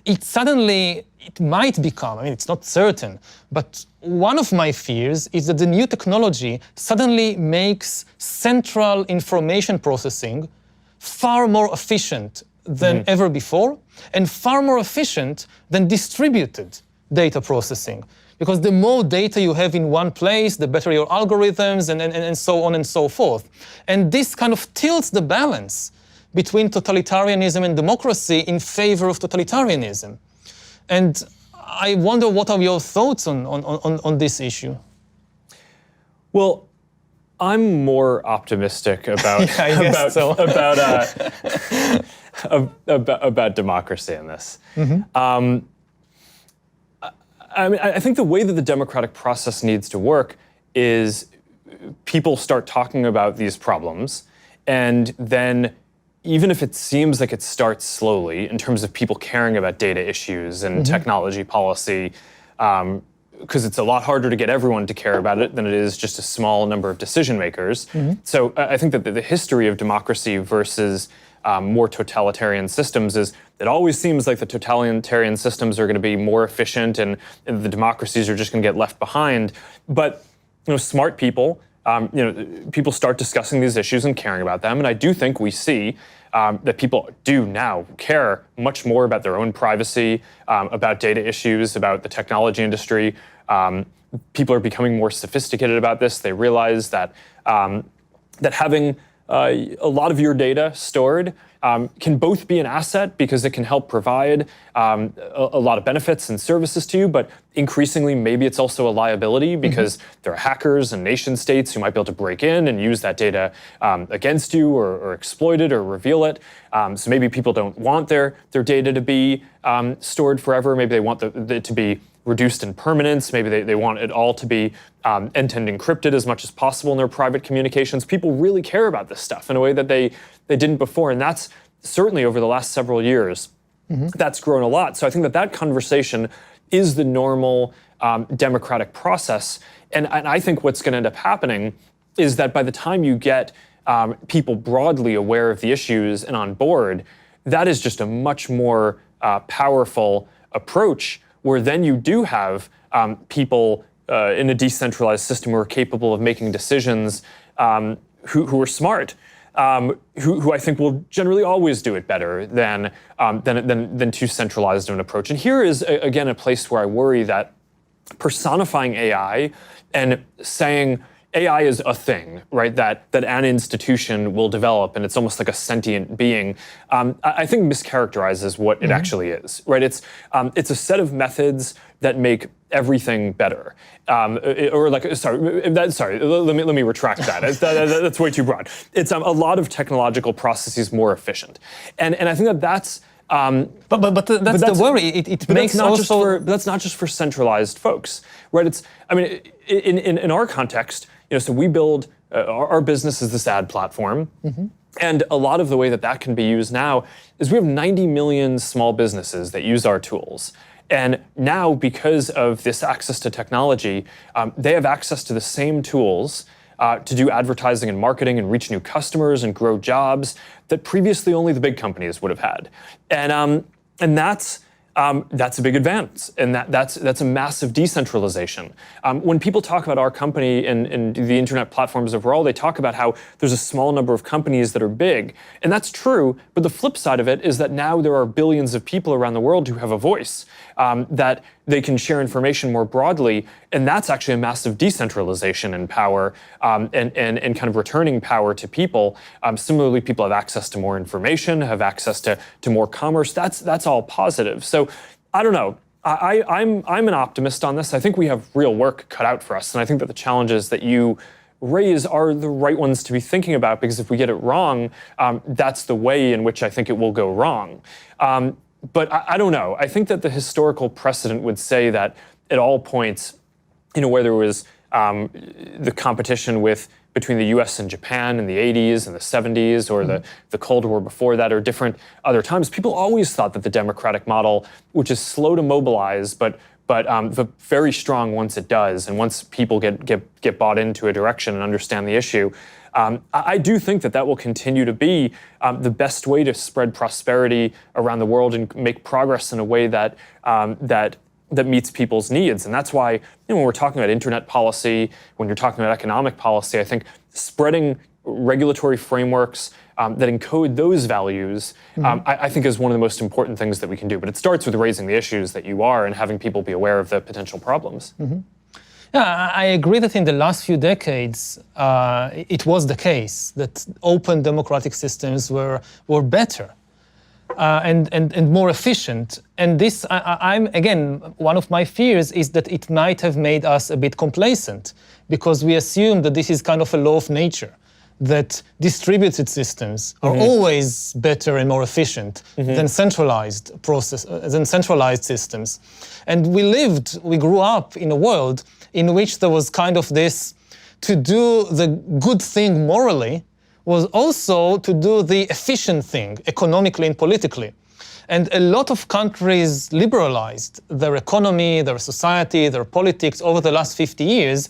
it might become, it's not certain, but one of my fears is that the new technology suddenly makes central information processing far more efficient than ever before, and far more efficient than distributed data processing. Because the more data you have in one place, the better your algorithms, and so on and so forth. And this kind of tilts the balance between totalitarianism and democracy in favor of totalitarianism. And I wonder, what are your thoughts on this issue? Well, I'm more optimistic about about democracy in this. I think the way that the democratic process needs to work is people start talking about these problems, and then even if it seems like it starts slowly in terms of people caring about data issues and technology policy, because it's a lot harder to get everyone to care about it than it is just a small number of decision makers. So I think that the history of democracy versus more totalitarian systems is it always seems like the totalitarian systems are going to be more efficient and the democracies are just going to get left behind. But smart people, people start discussing these issues and caring about them. And I do think we see that people do now care much more about their own privacy, about data issues, about the technology industry. People are becoming more sophisticated about this. They realize that that having a lot of your data stored can both be an asset because it can help provide a lot of benefits and services to you, but increasingly maybe it's also a liability because there are hackers and nation states who might be able to break in and use that data against you or exploit it or reveal it. So maybe people don't want their data to be stored forever. Maybe they want it to be reduced in permanence. Maybe they want it all to be end-to-end encrypted as much as possible in their private communications. People really care about this stuff in a way that they didn't before. And that's certainly over the last several years, that's grown a lot. So I think that conversation is the normal democratic process. And I think what's going to end up happening is that by the time you get people broadly aware of the issues and on board, that is just a much more powerful approach, where then you do have people in a decentralized system who are capable of making decisions, who are smart, who I think will generally always do it better than too centralized of an approach. And here is, again, a place where I worry that personifying AI and saying AI is a thing, right? That an institution will develop, and it's almost like a sentient being. I think mischaracterizes what it actually is, right? It's a set of methods that make everything better, let me retract that. That's way too broad. It's a lot of technological processes more efficient, and I think that's. But that's the worry. It makes that's not just for centralized folks, right? In our context, so we build our business is this ad platform, and a lot of the way that can be used now is we have 90 million small businesses that use our tools. And now, because of this access to technology, they have access to the same tools to do advertising and marketing and reach new customers and grow jobs that previously only the big companies would have had. And that's a big advance, and that's a massive decentralization. When people talk about our company and the internet platforms overall, they talk about how there's a small number of companies that are big, and that's true. But the flip side of it is that now there are billions of people around the world who have a voice, that they can share information more broadly, and that's actually a massive decentralization in power, and kind of returning power to people. Similarly, people have access to more information, have access to more commerce. That's all positive. So I don't know. I'm an optimist on this. I think we have real work cut out for us, and I think that the challenges that you raise are the right ones to be thinking about, because if we get it wrong, that's the way in which I think it will go wrong. But I don't know. I think that the historical precedent would say that at all points, where there was the competition between the US and Japan in the 80s and the 70s, or the Cold War before that, or different other times, people always thought that the democratic model, which is slow to mobilize, but very strong once it does, and once people get bought into a direction and understand the issue, I do think that will continue to be the best way to spread prosperity around the world and make progress in a way that meets people's needs. And that's why when we're talking about internet policy, when you're talking about economic policy, I think spreading regulatory frameworks that encode those values, I think is one of the most important things that we can do. But it starts with raising the issues that you are and having people be aware of the potential problems. Yeah, I agree that in the last few decades, it was the case that open democratic systems were better and more efficient. And this, again, one of my fears is that it might have made us a bit complacent, because we assume that this is kind of a law of nature, that distributed systems are always better and more efficient than centralized systems. And we grew up in a world in which there was kind of this, to do the good thing morally was also to do the efficient thing economically and politically. And a lot of countries liberalized their economy, their society, their politics over the last 50 years,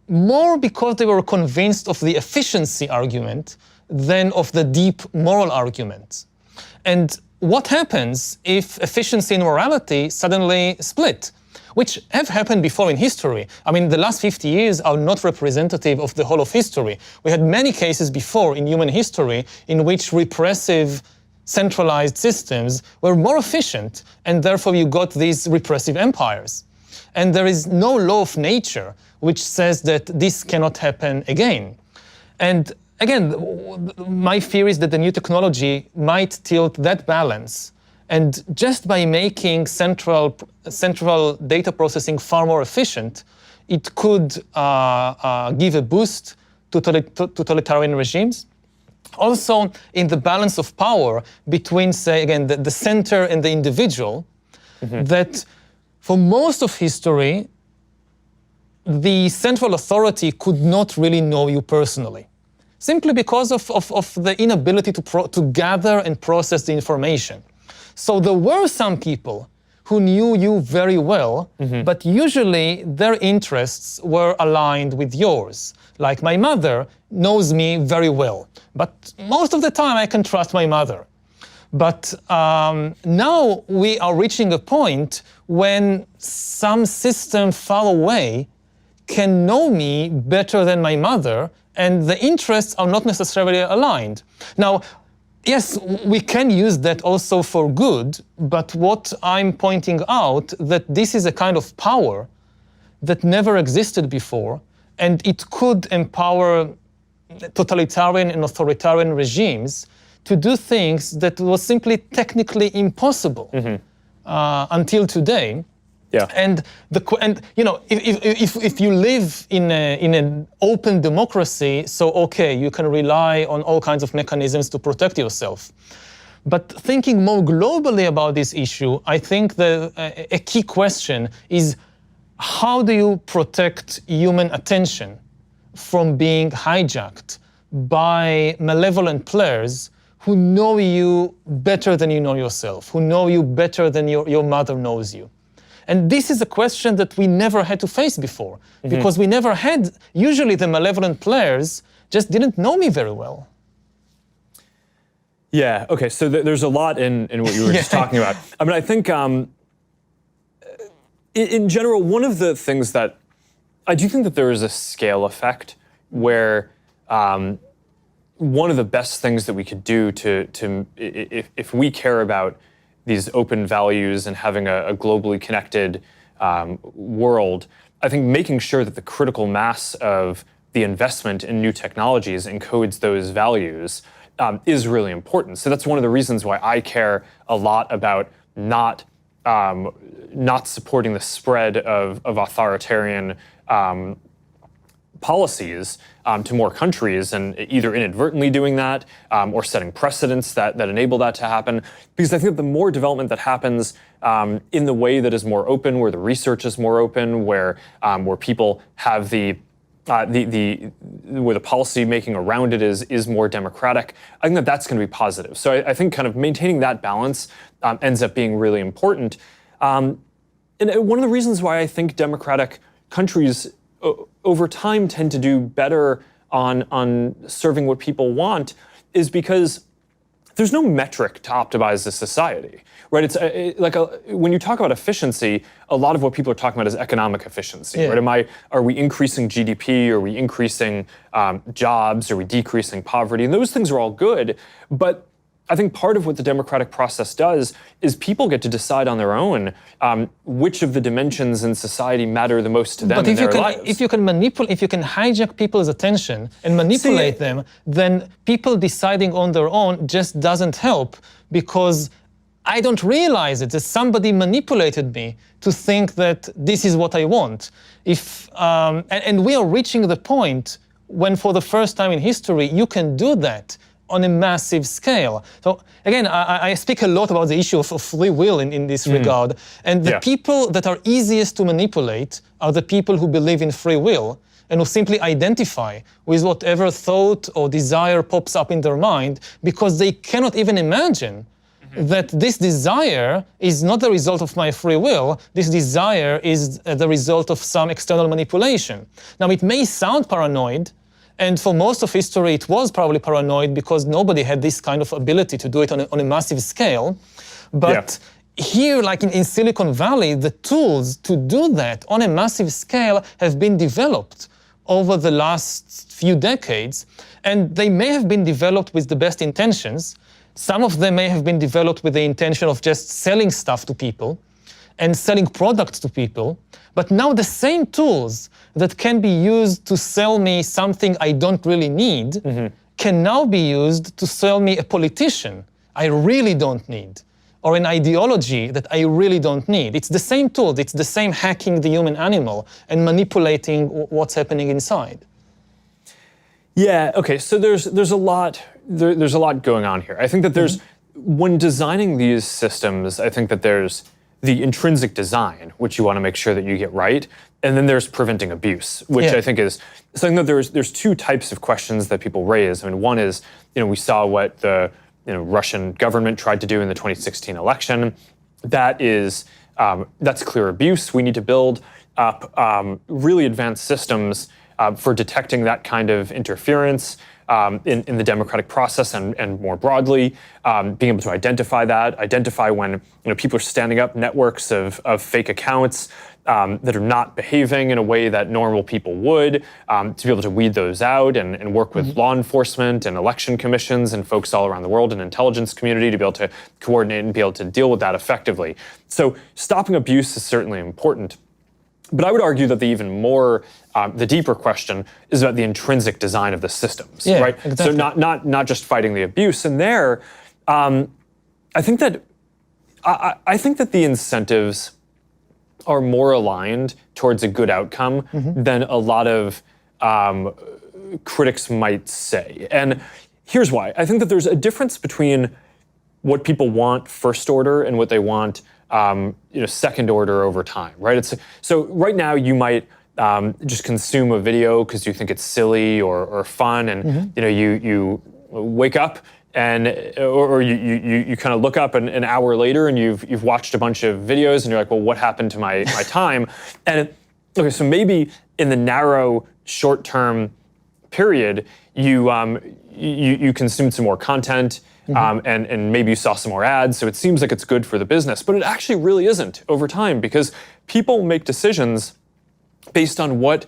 more because they were convinced of the efficiency argument than of the deep moral argument. And what happens if efficiency and morality suddenly split? Which have happened before in history. I mean, the last 50 years are not representative of the whole of history. We had many cases before in human history in which repressive, centralized systems were more efficient, and therefore you got these repressive empires. And there is no law of nature which says that this cannot happen again. And again, my fear is that the new technology might tilt that balance. And just by making central data processing far more efficient, it could give a boost to totalitarian regimes. Also, in the balance of power between, say, again, the center and the individual, that for most of history, the central authority could not really know you personally, simply because of the inability to gather and process the information. So there were some people who knew you very well, but usually their interests were aligned with yours. Like my mother knows me very well, but most of the time I can trust my mother. But now we are reaching a point when some system far away can know me better than my mother, and the interests are not necessarily aligned. Now, yes, we can use that also for good, but what I'm pointing out that this is a kind of power that never existed before, and it could empower totalitarian and authoritarian regimes to do things that was simply technically impossible until today. Yeah. And if you live in an open democracy, so okay, you can rely on all kinds of mechanisms to protect yourself. But thinking more globally about this issue, I think a key question is, how do you protect human attention from being hijacked by malevolent players who know you better than you know yourself, who know you better than your mother knows you? And this is a question that we never had to face before, because we never had, usually the malevolent players just didn't know me very well. Yeah, okay, so there's a lot in what you were just talking about. I mean, I think in general, one of the things that, I do think that there is a scale effect where one of the best things that we could do if we care about these open values and having a globally connected world, I think making sure that the critical mass of the investment in new technologies encodes those values is really important. So that's one of the reasons why I care a lot about not supporting the spread of authoritarian policies to more countries, and either inadvertently doing that or setting precedents that enable that to happen. Because I think that the more development that happens in the way that is more open, where the research is more open, where people have where the policy making around it is more democratic, I think that that's going to be positive. So I think kind of maintaining that balance ends up being really important. And one of the reasons why I think democratic countries over time tend to do better on serving what people want is because there's no metric to optimize the society, right? It's when you talk about efficiency, a lot of what people are talking about is economic efficiency, right? Are we increasing GDP? Are we increasing jobs? Are we decreasing poverty? And those things are all good, but I think part of what the democratic process does is people get to decide on their own which of the dimensions in society matter the most to them in their lives. If you can hijack people's attention and manipulate them, then people deciding on their own just doesn't help, because I don't realize it, that somebody manipulated me to think that this is what I want. And we are reaching the point when, for the first time in history, you can do that on a massive scale. So again, I speak a lot about the issue of free will in this regard. And the people that are easiest to manipulate are the people who believe in free will and who simply identify with whatever thought or desire pops up in their mind, because they cannot even imagine that this desire is not the result of my free will. This desire is the result of some external manipulation. Now, it may sound paranoid, and for most of history, it was probably paranoid because nobody had this kind of ability to do it on a massive scale. But here, like in Silicon Valley, the tools to do that on a massive scale have been developed over the last few decades. And they may have been developed with the best intentions. Some of them may have been developed with the intention of just selling stuff to people and selling products to people. But now the same tools that can be used to sell me something I don't really need can now be used to sell me a politician I really don't need, or an ideology that I really don't need. It's the same tools. It's the same hacking the human animal and manipulating what's happening inside. Yeah, okay, so there's a lot going on here. I think that there's, when designing these systems, I think that there's the intrinsic design, which you want to make sure that you get right, and then there's preventing abuse, which I think is something that there's two types of questions that people raise. I mean, one is, we saw what the Russian government tried to do in the 2016 election. That's clear abuse. We need to build up really advanced systems for detecting that kind of interference in the democratic process and more broadly, being able to identify when people are standing up networks of fake accounts that are not behaving in a way that normal people would, to be able to weed those out and work with law enforcement and election commissions and folks all around the world and intelligence community to be able to coordinate and be able to deal with that effectively. So stopping abuse is certainly important. But I would argue that the even more, the deeper question is about the intrinsic design of the systems, Yeah, right? exactly. So not just fighting the abuse. And there, I think that the incentives are more aligned towards a good outcome than a lot of critics might say. And here's why. I think that there's a difference between what people want first order and what they want second order over time, right? So right now you might just consume a video because you think it's silly or fun, and you wake up and or you kind of look up an hour later and you've watched a bunch of videos and you're like, well, what happened to my time? And okay, so maybe in the narrow short-term period, you consumed some more content. And maybe you saw some more ads, so it seems like it's good for the business, but it actually really isn't over time, because people make decisions based on what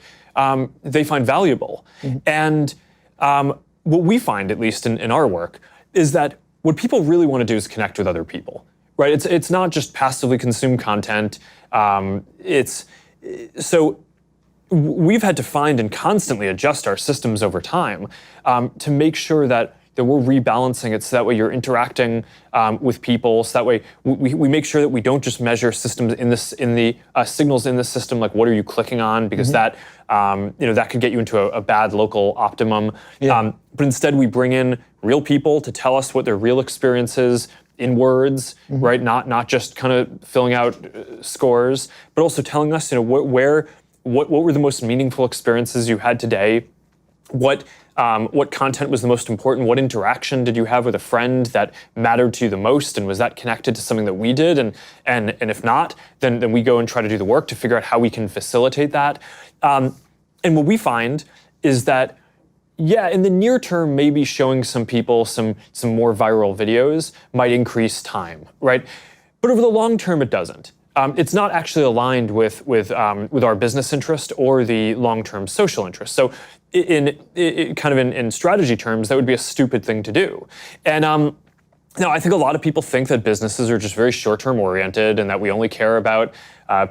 they find valuable. And what we find, at least in our work, is that what people really want to do is connect with other people, right? It's not just passively consume content. So we've had to find and constantly adjust our systems over time to make sure that we're rebalancing it so that way you're interacting with people, so that way we make sure that we don't just measure systems in the signals in the system, like what are you clicking on, because that could get you into a bad local optimum. Yeah. But instead we bring in real people to tell us what their real experience is in words, right? Not just kind of filling out scores, but also telling us, what were the most meaningful experiences you had today. What content was the most important? What interaction did you have with a friend that mattered to you the most? And was that connected to something that we did? And if not, then we go and try to do the work to figure out how we can facilitate that. And what we find is that, in the near term, maybe showing some people some more viral videos might increase time, right? But over the long term, it doesn't. It's not actually aligned with our business interest or the long-term social interest. So in strategy terms, that would be a stupid thing to do. And now I think a lot of people think that businesses are just very short-term oriented and that we only care about,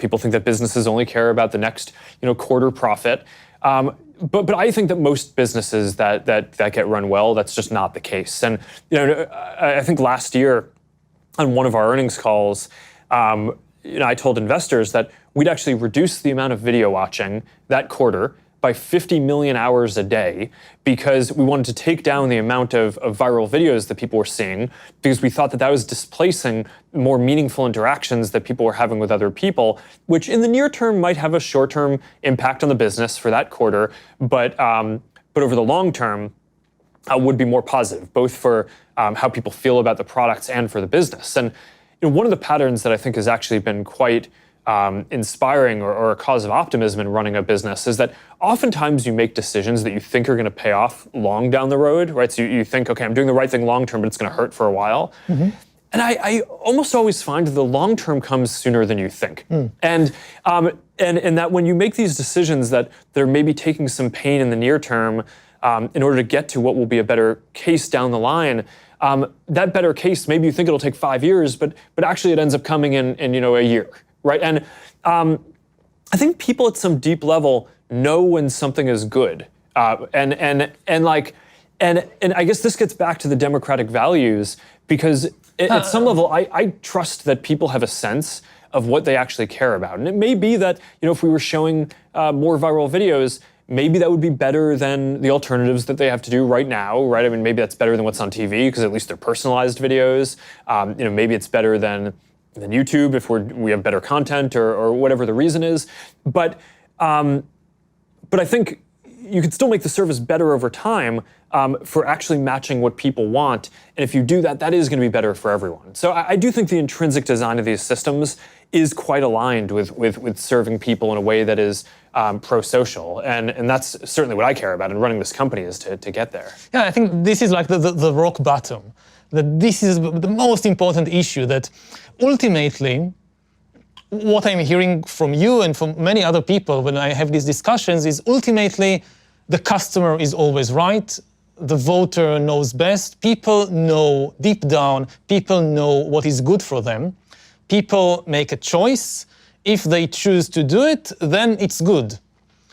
people think that businesses only care about the next quarter profit. But I think that most businesses that get run well, that's just not the case. And I think last year on one of our earnings calls, I told investors that we'd actually reduce the amount of video watching that quarter by 50 million hours a day, because we wanted to take down the amount of viral videos that people were seeing, because we thought that was displacing more meaningful interactions that people were having with other people, which in the near term might have a short-term impact on the business for that quarter, but over the long term would be more positive, both for how people feel about the products and for the business. And one of the patterns that I think has actually been quite inspiring or a cause of optimism in running a business is that oftentimes you make decisions that you think are going to pay off long down the road, right? So you think, okay, I'm doing the right thing long term, but it's going to hurt for a while. And I almost always find that the long term comes sooner than you think. And that when you make these decisions that they're maybe taking some pain in the near term in order to get to what will be a better case down the line, that better case, maybe you think it'll take 5 years, but actually it ends up coming in a year, right? And I think people at some deep level know when something is good, and I guess this gets back to the democratic values, because at some level I trust that people have a sense of what they actually care about, and it may be that if we were showing more viral videos, maybe that would be better than the alternatives that they have to do right now, right? I mean, maybe that's better than what's on TV, because at least they're personalized videos. Maybe it's better than YouTube if we have better content or whatever the reason is. But I think you can still make the service better over time for actually matching what people want. And if you do that, that is going to be better for everyone. So I do think the intrinsic design of these systems is quite aligned with serving people in a way that is pro-social. And that's certainly what I care about in running this company, is to get there. Yeah, I think this is like the rock bottom. That this is the most important issue, that ultimately what I'm hearing from you and from many other people when I have these discussions is ultimately the customer is always right, the voter knows best, people know deep down, people know what is good for them, people make a choice. if they choose to do it, then it's good.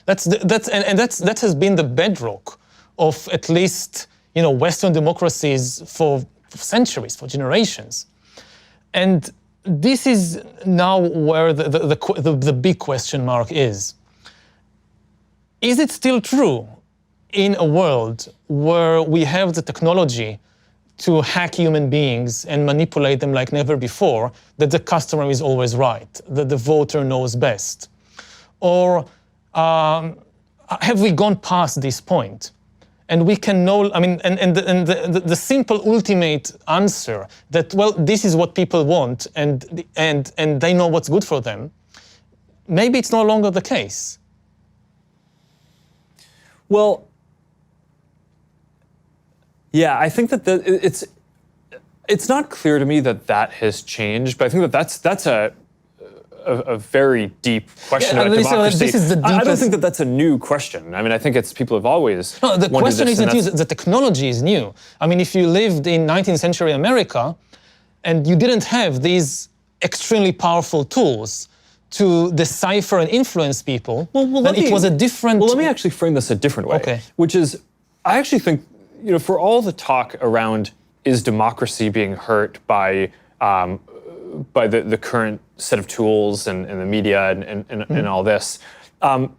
That has been the bedrock of at least Western democracies for centuries, for generations. And this is now where the big question mark is. Is it still true in a world where we have the technology to hack human beings and manipulate them like never before, that the customer is always right, that the voter knows best? Or have we gone past this point? And we can know, the simple ultimate answer that, well, this is what people want and they know what's good for them, maybe it's no longer the case. Well, yeah, I think that it's not clear to me that has changed, but I think that's a very deep question about democracy. This is the deepest. I don't think that's a new question. I think it's people have always. No, the question isn't new. The technology is new. If you lived in 19th century America and you didn't have these extremely powerful tools to decipher and influence people, then it was a different. Well, let me actually frame this a different way. Okay. Which is, I actually think, for all the talk around is democracy being hurt by the current set of tools and the media and all this, I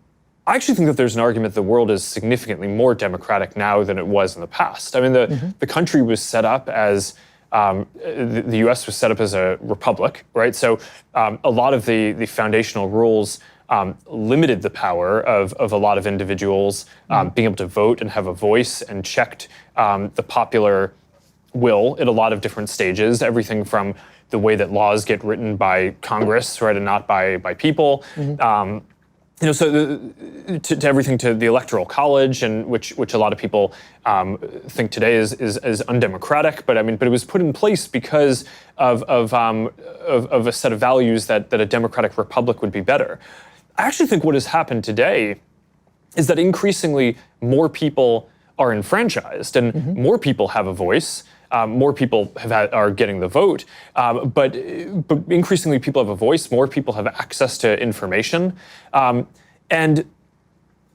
actually think that there's an argument the world is significantly more democratic now than it was in the past. The country was set up as, the US was set up as a republic, right? So a lot of the foundational rules limited the power of a lot of individuals being able to vote and have a voice, and checked the popular will at a lot of different stages, everything from the way that laws get written by Congress, right, and not by people. So to everything, to the Electoral College, and which a lot of people think today is undemocratic, but it was put in place because of a set of values that a democratic republic would be better. I actually think what has happened today is that increasingly more people are enfranchised and more people have a voice. More people are getting the vote, but increasingly people have a voice, more people have access to information. And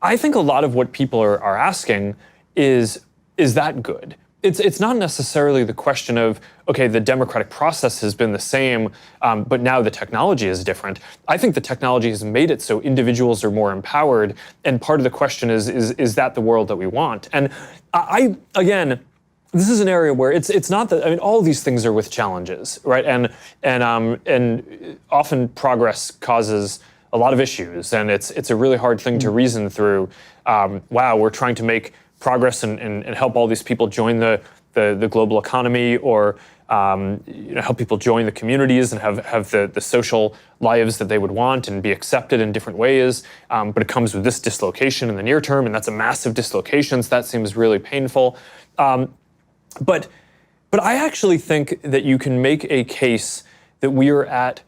I think a lot of what people are asking is that good? It's not necessarily the question of, okay, the democratic process has been the same, but now the technology is different. I think the technology has made it so individuals are more empowered, and part of the question is that the world that we want? And again, this is an area where it's not that, all these things are with challenges, right? And often progress causes a lot of issues, and it's a really hard thing to reason through. Wow, we're trying to make progress and help all these people join the global economy, or help people join the communities and have the social lives that they would want and be accepted in different ways. But it comes with this dislocation in the near term, and that's a massive dislocation, so that seems really painful. But I actually think that you can make a case that we are at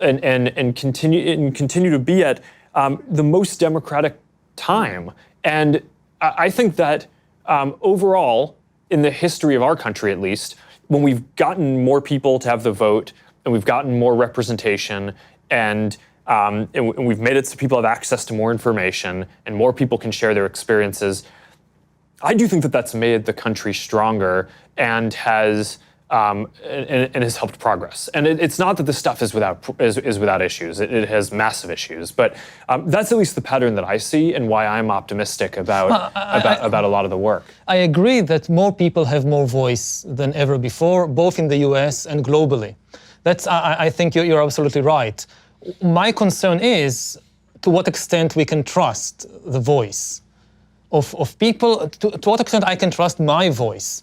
and continue to be at the most democratic time. And I think that overall, in the history of our country at least, when we've gotten more people to have the vote, and we've gotten more representation, and we've made it so people have access to more information, and more people can share their experiences, I do think that that's made the country stronger and has helped progress. And it's not that this stuff is without issues. It has massive issues, but that's at least the pattern that I see, and why I'm optimistic about a lot of the work. I agree that more people have more voice than ever before, both in the US and globally. I think you're absolutely right. My concern is to what extent we can trust the voice of people, to what extent I can trust my voice.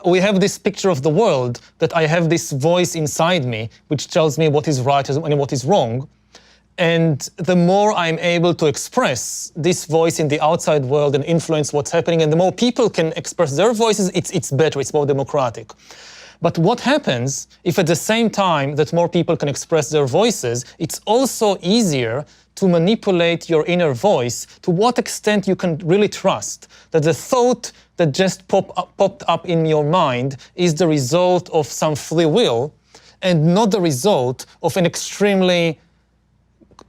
We have this picture of the world, that I have this voice inside me which tells me what is right and what is wrong. And the more I'm able to express this voice in the outside world and influence what's happening, and the more people can express their voices, it's better, it's more democratic. But what happens if at the same time that more people can express their voices, it's also easier to manipulate your inner voice? To what extent you can really trust that the thought that just popped up in your mind is the result of some free will, and not the result of an extremely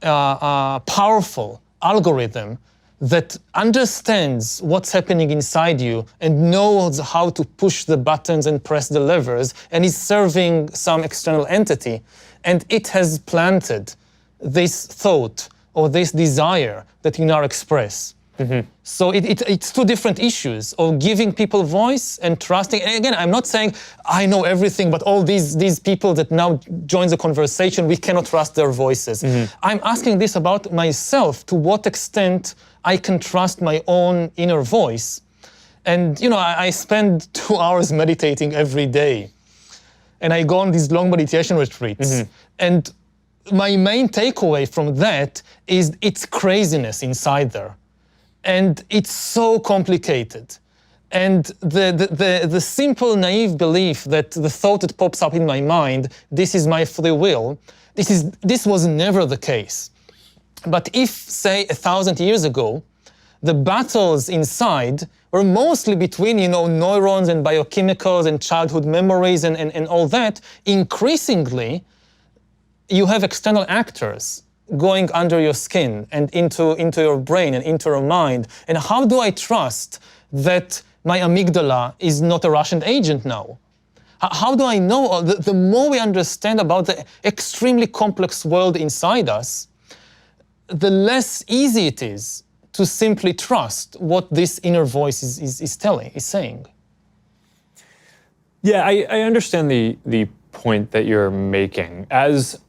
powerful algorithm that understands what's happening inside you and knows how to push the buttons and press the levers and is serving some external entity. And it has planted this thought or this desire that you now express. So it's two different issues of giving people voice and trusting. And again, I'm not saying I know everything, but all these people that now join the conversation, we cannot trust their voices. I'm asking this about myself, to what extent I can trust my own inner voice. And I spend 2 hours meditating every day. And I go on these long meditation retreats. And my main takeaway from that is it's craziness inside there. And it's so complicated. And the simple, naive belief that the thought that pops up in my mind, this is my free will, this was never the case. But if, say, 1,000 years ago, the battles inside were mostly between, neurons and biochemicals and childhood memories and all that, increasingly, you have external actors going under your skin and into your brain and into your mind. And how do I trust that my amygdala is not a Russian agent now? How do I know? The more we understand about the extremely complex world inside us, the less easy it is to simply trust what this inner voice is saying. Yeah, I understand the point that you're making. As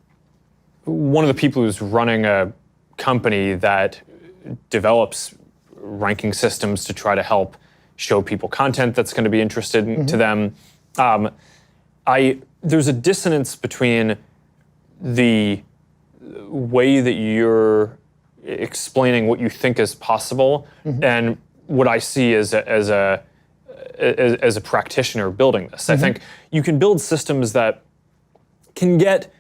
one of the people who's running a company that develops ranking systems to try to help show people content that's going to be interested to them, there's a dissonance between the way that you're explaining what you think is possible and what I see as a practitioner building this. I think you can build systems that can get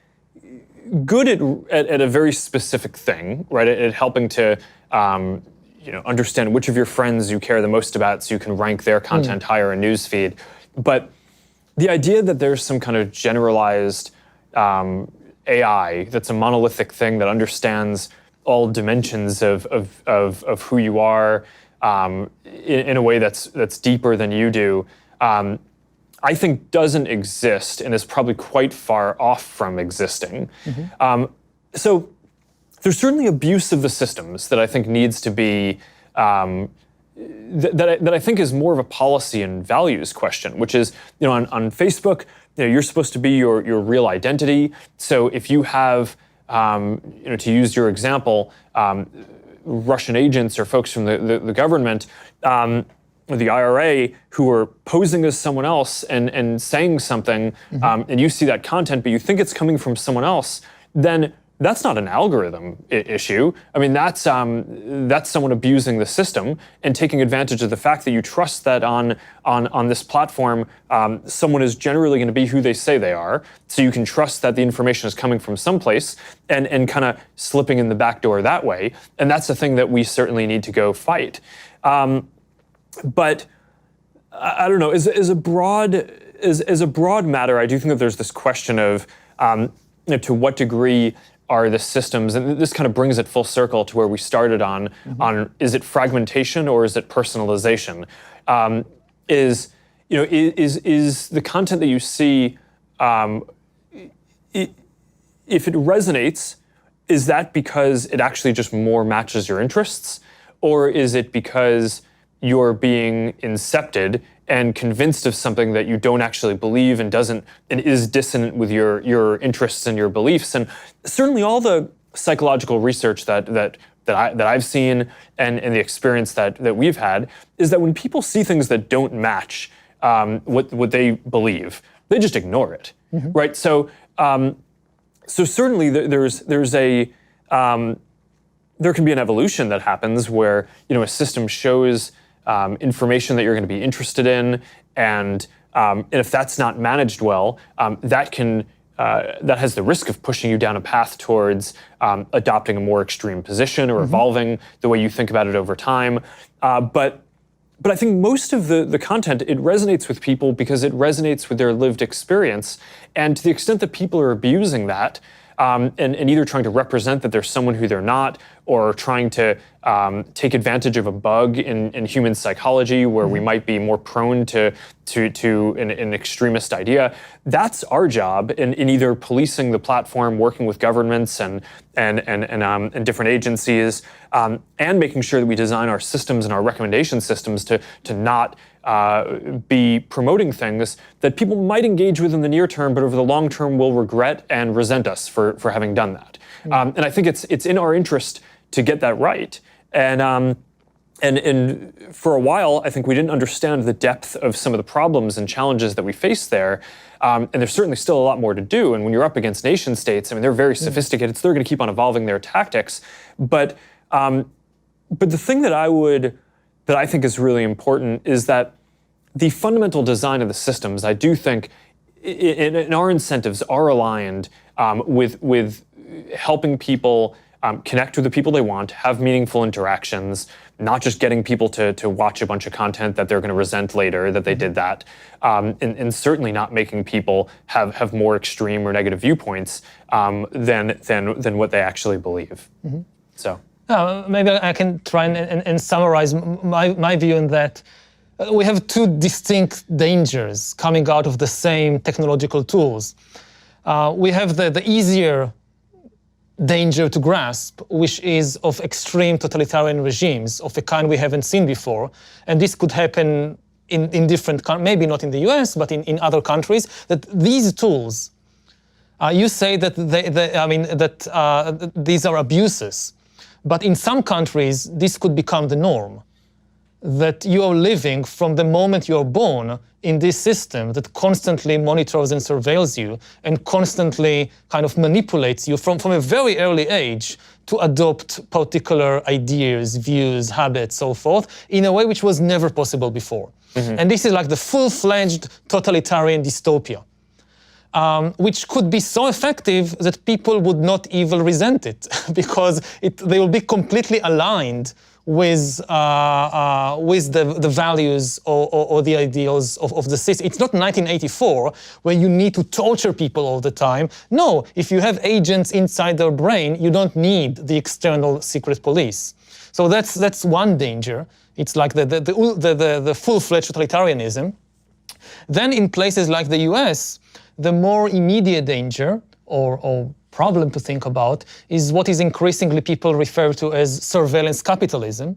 good at a very specific thing, right? At helping to understand which of your friends you care the most about, so you can rank their content higher in newsfeed. But the idea that there's some kind of generalized AI that's a monolithic thing that understands all dimensions of who you are in a way that's deeper than you do, I think doesn't exist and is probably quite far off from existing. So there's certainly abuse of the systems that I think needs to be, that I think is more of a policy and values question, which is, on Facebook, you're supposed to be your real identity. So if you have, to use your example, Russian agents or folks from the government, the IRA, who are posing as someone else and saying something, and you see that content, but you think it's coming from someone else, then that's not an algorithm issue. I mean, that's someone abusing the system and taking advantage of the fact that you trust that on this platform, someone is generally going to be who they say they are. So you can trust that the information is coming from someplace and kind of slipping in the back door that way. And that's the thing that we certainly need to go fight. But I don't know. As a broad matter, I do think that there's this question of to what degree are the systems, and this kind of brings it full circle to where we started on is it fragmentation or is it personalization? Is the content that you see, if it resonates, is that because it actually just more matches your interests, or is it because you're being incepted and convinced of something that you don't actually believe and is dissonant with your interests and your beliefs? And certainly all the psychological research that I've seen and the experience that we've had is that when people see things that don't match what they believe, they just ignore it, right? So certainly there can be an evolution that happens where a system shows information that you're going to be interested in, and if that's not managed well, that has the risk of pushing you down a path towards adopting a more extreme position or evolving the way you think about it over time. But I think most of the content, it resonates with people because it resonates with their lived experience, and to the extent that people are abusing that, and either trying to represent that they're someone who they're not, or trying to take advantage of a bug in human psychology where we might be more prone to an extremist idea. That's our job in either policing the platform, working with governments and different agencies, and making sure that we design our systems and our recommendation systems to not be promoting things that people might engage with in the near term, but over the long term will regret and resent us for having done that. And I think it's in our interest to get that right. And for a while, I think we didn't understand the depth of some of the problems and challenges that we face there. And there's certainly still a lot more to do. And when you're up against nation states, I mean, they're very sophisticated, so they're going to keep on evolving their tactics. But the thing that I think is really important is that the fundamental design of the systems, I do think, in our incentives are aligned with helping people connect with the people they want, have meaningful interactions, not just getting people to watch a bunch of content that they're going to resent later that they did that, and certainly not making people have more extreme or negative viewpoints than what they actually believe. So maybe I can try and summarize my view on that. We have two distinct dangers coming out of the same technological tools. We have the easier danger to grasp, which is of extreme totalitarian regimes of a kind we haven't seen before. And this could happen in different, maybe not in the US, but in other countries, that these tools, you say that these are abuses, but in some countries, this could become the norm. That you are living from the moment you are born in this system that constantly monitors and surveils you and constantly kind of manipulates you from a very early age to adopt particular ideas, views, habits, so forth, in a way which was never possible before. And this is like the full-fledged totalitarian dystopia, which could be so effective that people would not even resent it because they will be completely aligned with the values or the ideals of the system. It's not 1984 where you need to torture people all the time. No, if you have agents inside their brain, you don't need the external secret police. So that's one danger. It's like the full-fledged totalitarianism. Then in places like the US, the more immediate danger or problem to think about is what is increasingly people refer to as surveillance capitalism,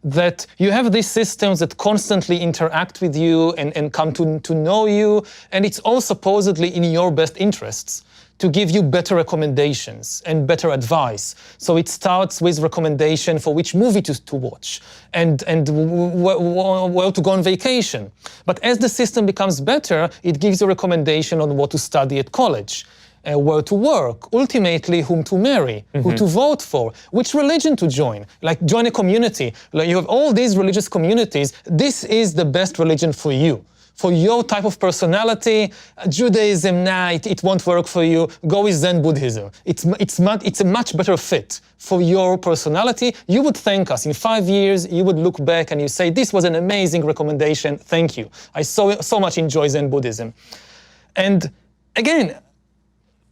that you have these systems that constantly interact with you and come to know you, and it's all supposedly in your best interests to give you better recommendations and better advice. So it starts with recommendation for which movie to watch and where to go on vacation. But as the system becomes better, it gives you a recommendation on what to study at college, where to work, ultimately whom to marry, who to vote for, which religion to join, like join a community. Like you have all these religious communities, this is the best religion for you. For your type of personality, Judaism, nah, it won't work for you, go with Zen Buddhism. It's a much better fit for your personality. You would thank us. In 5 years, you would look back and you say, this was an amazing recommendation, thank you. I so much enjoy Zen Buddhism. And again,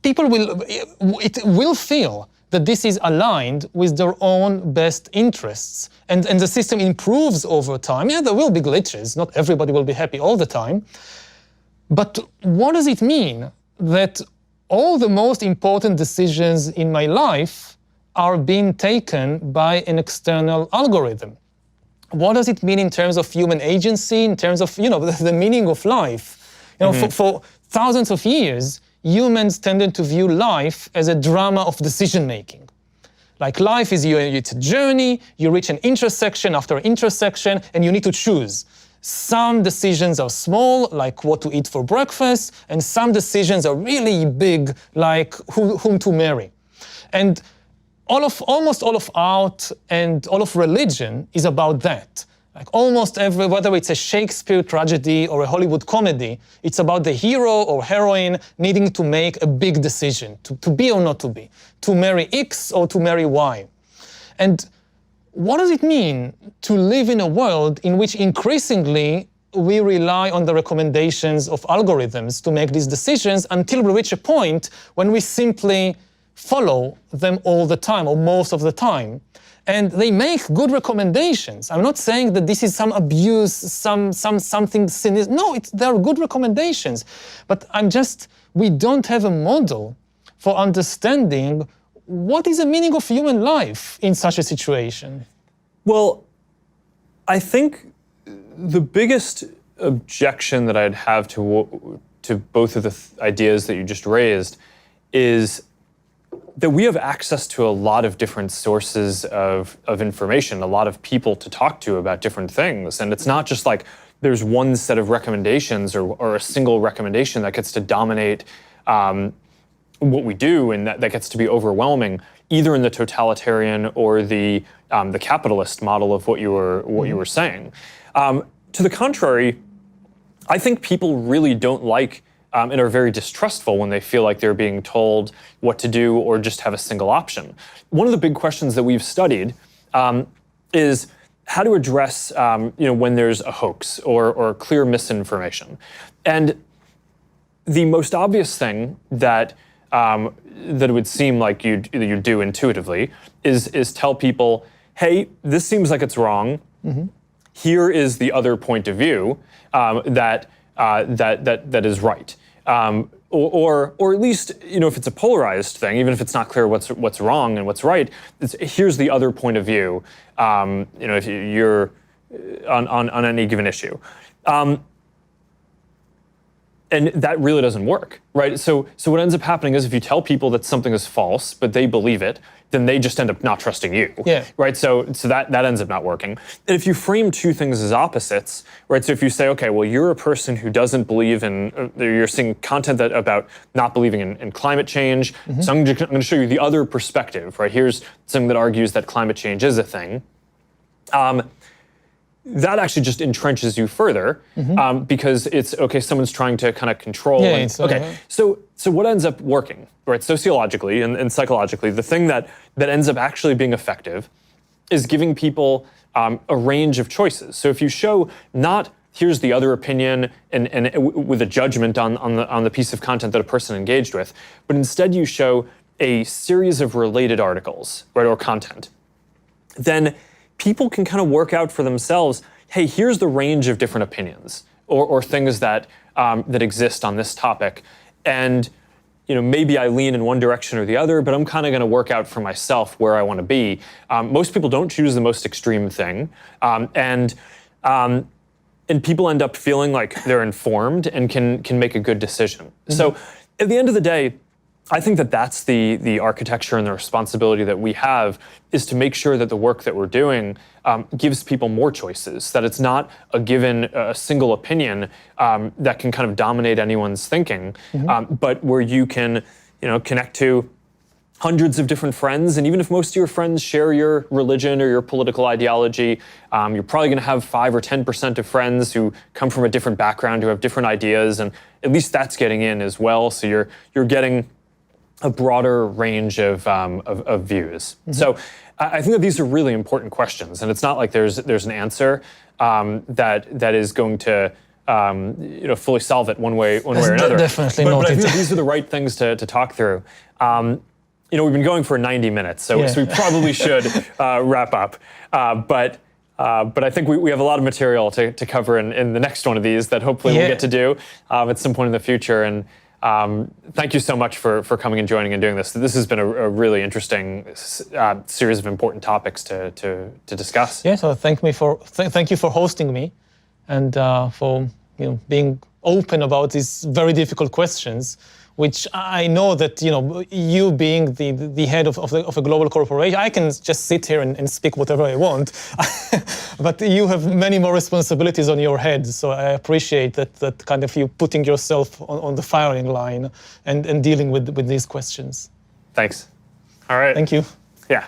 people will feel that this is aligned with their own best interests. And the system improves over time. Yeah, there will be glitches. Not everybody will be happy all the time. But what does it mean that all the most important decisions in my life are being taken by an external algorithm? What does it mean in terms of human agency, in terms of, the meaning of life? For thousands of years, humans tended to view life as a drama of decision-making. Like life is it's a journey, you reach an intersection after intersection, and you need to choose. Some decisions are small, like what to eat for breakfast, and some decisions are really big, like whom to marry. And almost all of art and all of religion is about that. Like almost whether it's a Shakespeare tragedy or a Hollywood comedy, it's about the hero or heroine needing to make a big decision, to be or not to be, to marry X or to marry Y. And what does it mean to live in a world in which increasingly we rely on the recommendations of algorithms to make these decisions until we reach a point when we simply follow them all the time or most of the time. And they make good recommendations. I'm not saying that this is some abuse, something sinister. No, they're good recommendations. But we don't have a model for understanding what is the meaning of human life in such a situation. Well, I think the biggest objection that I'd have to both of the ideas that you just raised is that we have access to a lot of different sources of information, a lot of people to talk to about different things. And it's not just like there's one set of recommendations or a single recommendation that gets to dominate what we do, and that gets to be overwhelming, either in the totalitarian or the capitalist model of what you were saying. To the contrary, I think people really don't like and are very distrustful when they feel like they're being told what to do or just have a single option. One of the big questions that we've studied is how to address when there's a hoax or clear misinformation. And the most obvious thing that it would seem like you'd do intuitively is tell people, hey, this seems like it's wrong. Mm-hmm. Here is the other point of view that is right. Or at least, if it's a polarized thing, even if it's not clear what's wrong and what's right, here's the other point of view. If you're on any given issue, and that really doesn't work, right? So what ends up happening is if you tell people that something is false, but they believe it, then they just end up not trusting you, right? So that ends up not working. And if you frame two things as opposites, right? So if you say, okay, well, you're a person who doesn't believe in, you're seeing content that not believing in climate change. Mm-hmm. So I'm going to show you the other perspective, right? Here's something that argues that climate change is a thing. That actually just entrenches you further, mm-hmm. Because it's, okay, someone's trying to kind of control. Yeah, So what ends up working, right, sociologically and psychologically, the thing that ends up actually being effective is giving people a range of choices. So if you show not here's the other opinion and with a judgment on the piece of content that a person engaged with, but instead you show a series of related articles, right, or content, then people can kind of work out for themselves, hey, here's the range of different opinions or things that exist on this topic. And maybe I lean in one direction or the other, but I'm kind of going to work out for myself where I want to be. Most people don't choose the most extreme thing. And people end up feeling like they're informed and can make a good decision. Mm-hmm. So at the end of the day, I think that's the architecture and the responsibility that we have, is to make sure that the work that we're doing gives people more choices, that it's not a single opinion that can kind of dominate anyone's thinking, mm-hmm. But where you can connect to hundreds of different friends, and even if most of your friends share your religion or your political ideology, you're probably going to have 5 or 10% of friends who come from a different background, who have different ideas, and at least that's getting in as well. So you're getting a broader range of views. Mm-hmm. So I think that these are really important questions, and it's not like there's an answer that is going to fully solve it one way or another. Definitely but not. But I think that these are the right things to talk through. We've been going for 90 minutes, so we probably should wrap up. But I think we have a lot of material to cover in the next one of these that hopefully we'll get to do at some point in the future. And thank you so much for coming and joining and doing this. This has been a really interesting series of important topics to discuss. Yeah, so thank you for hosting me, and for being open about these very difficult questions, which I know that you being the head of a global corporation, I can just sit here and speak whatever I want, but you have many more responsibilities on your head. So I appreciate that kind of you putting yourself on the firing line and dealing with these questions. Thanks. All right. Thank you. Yeah.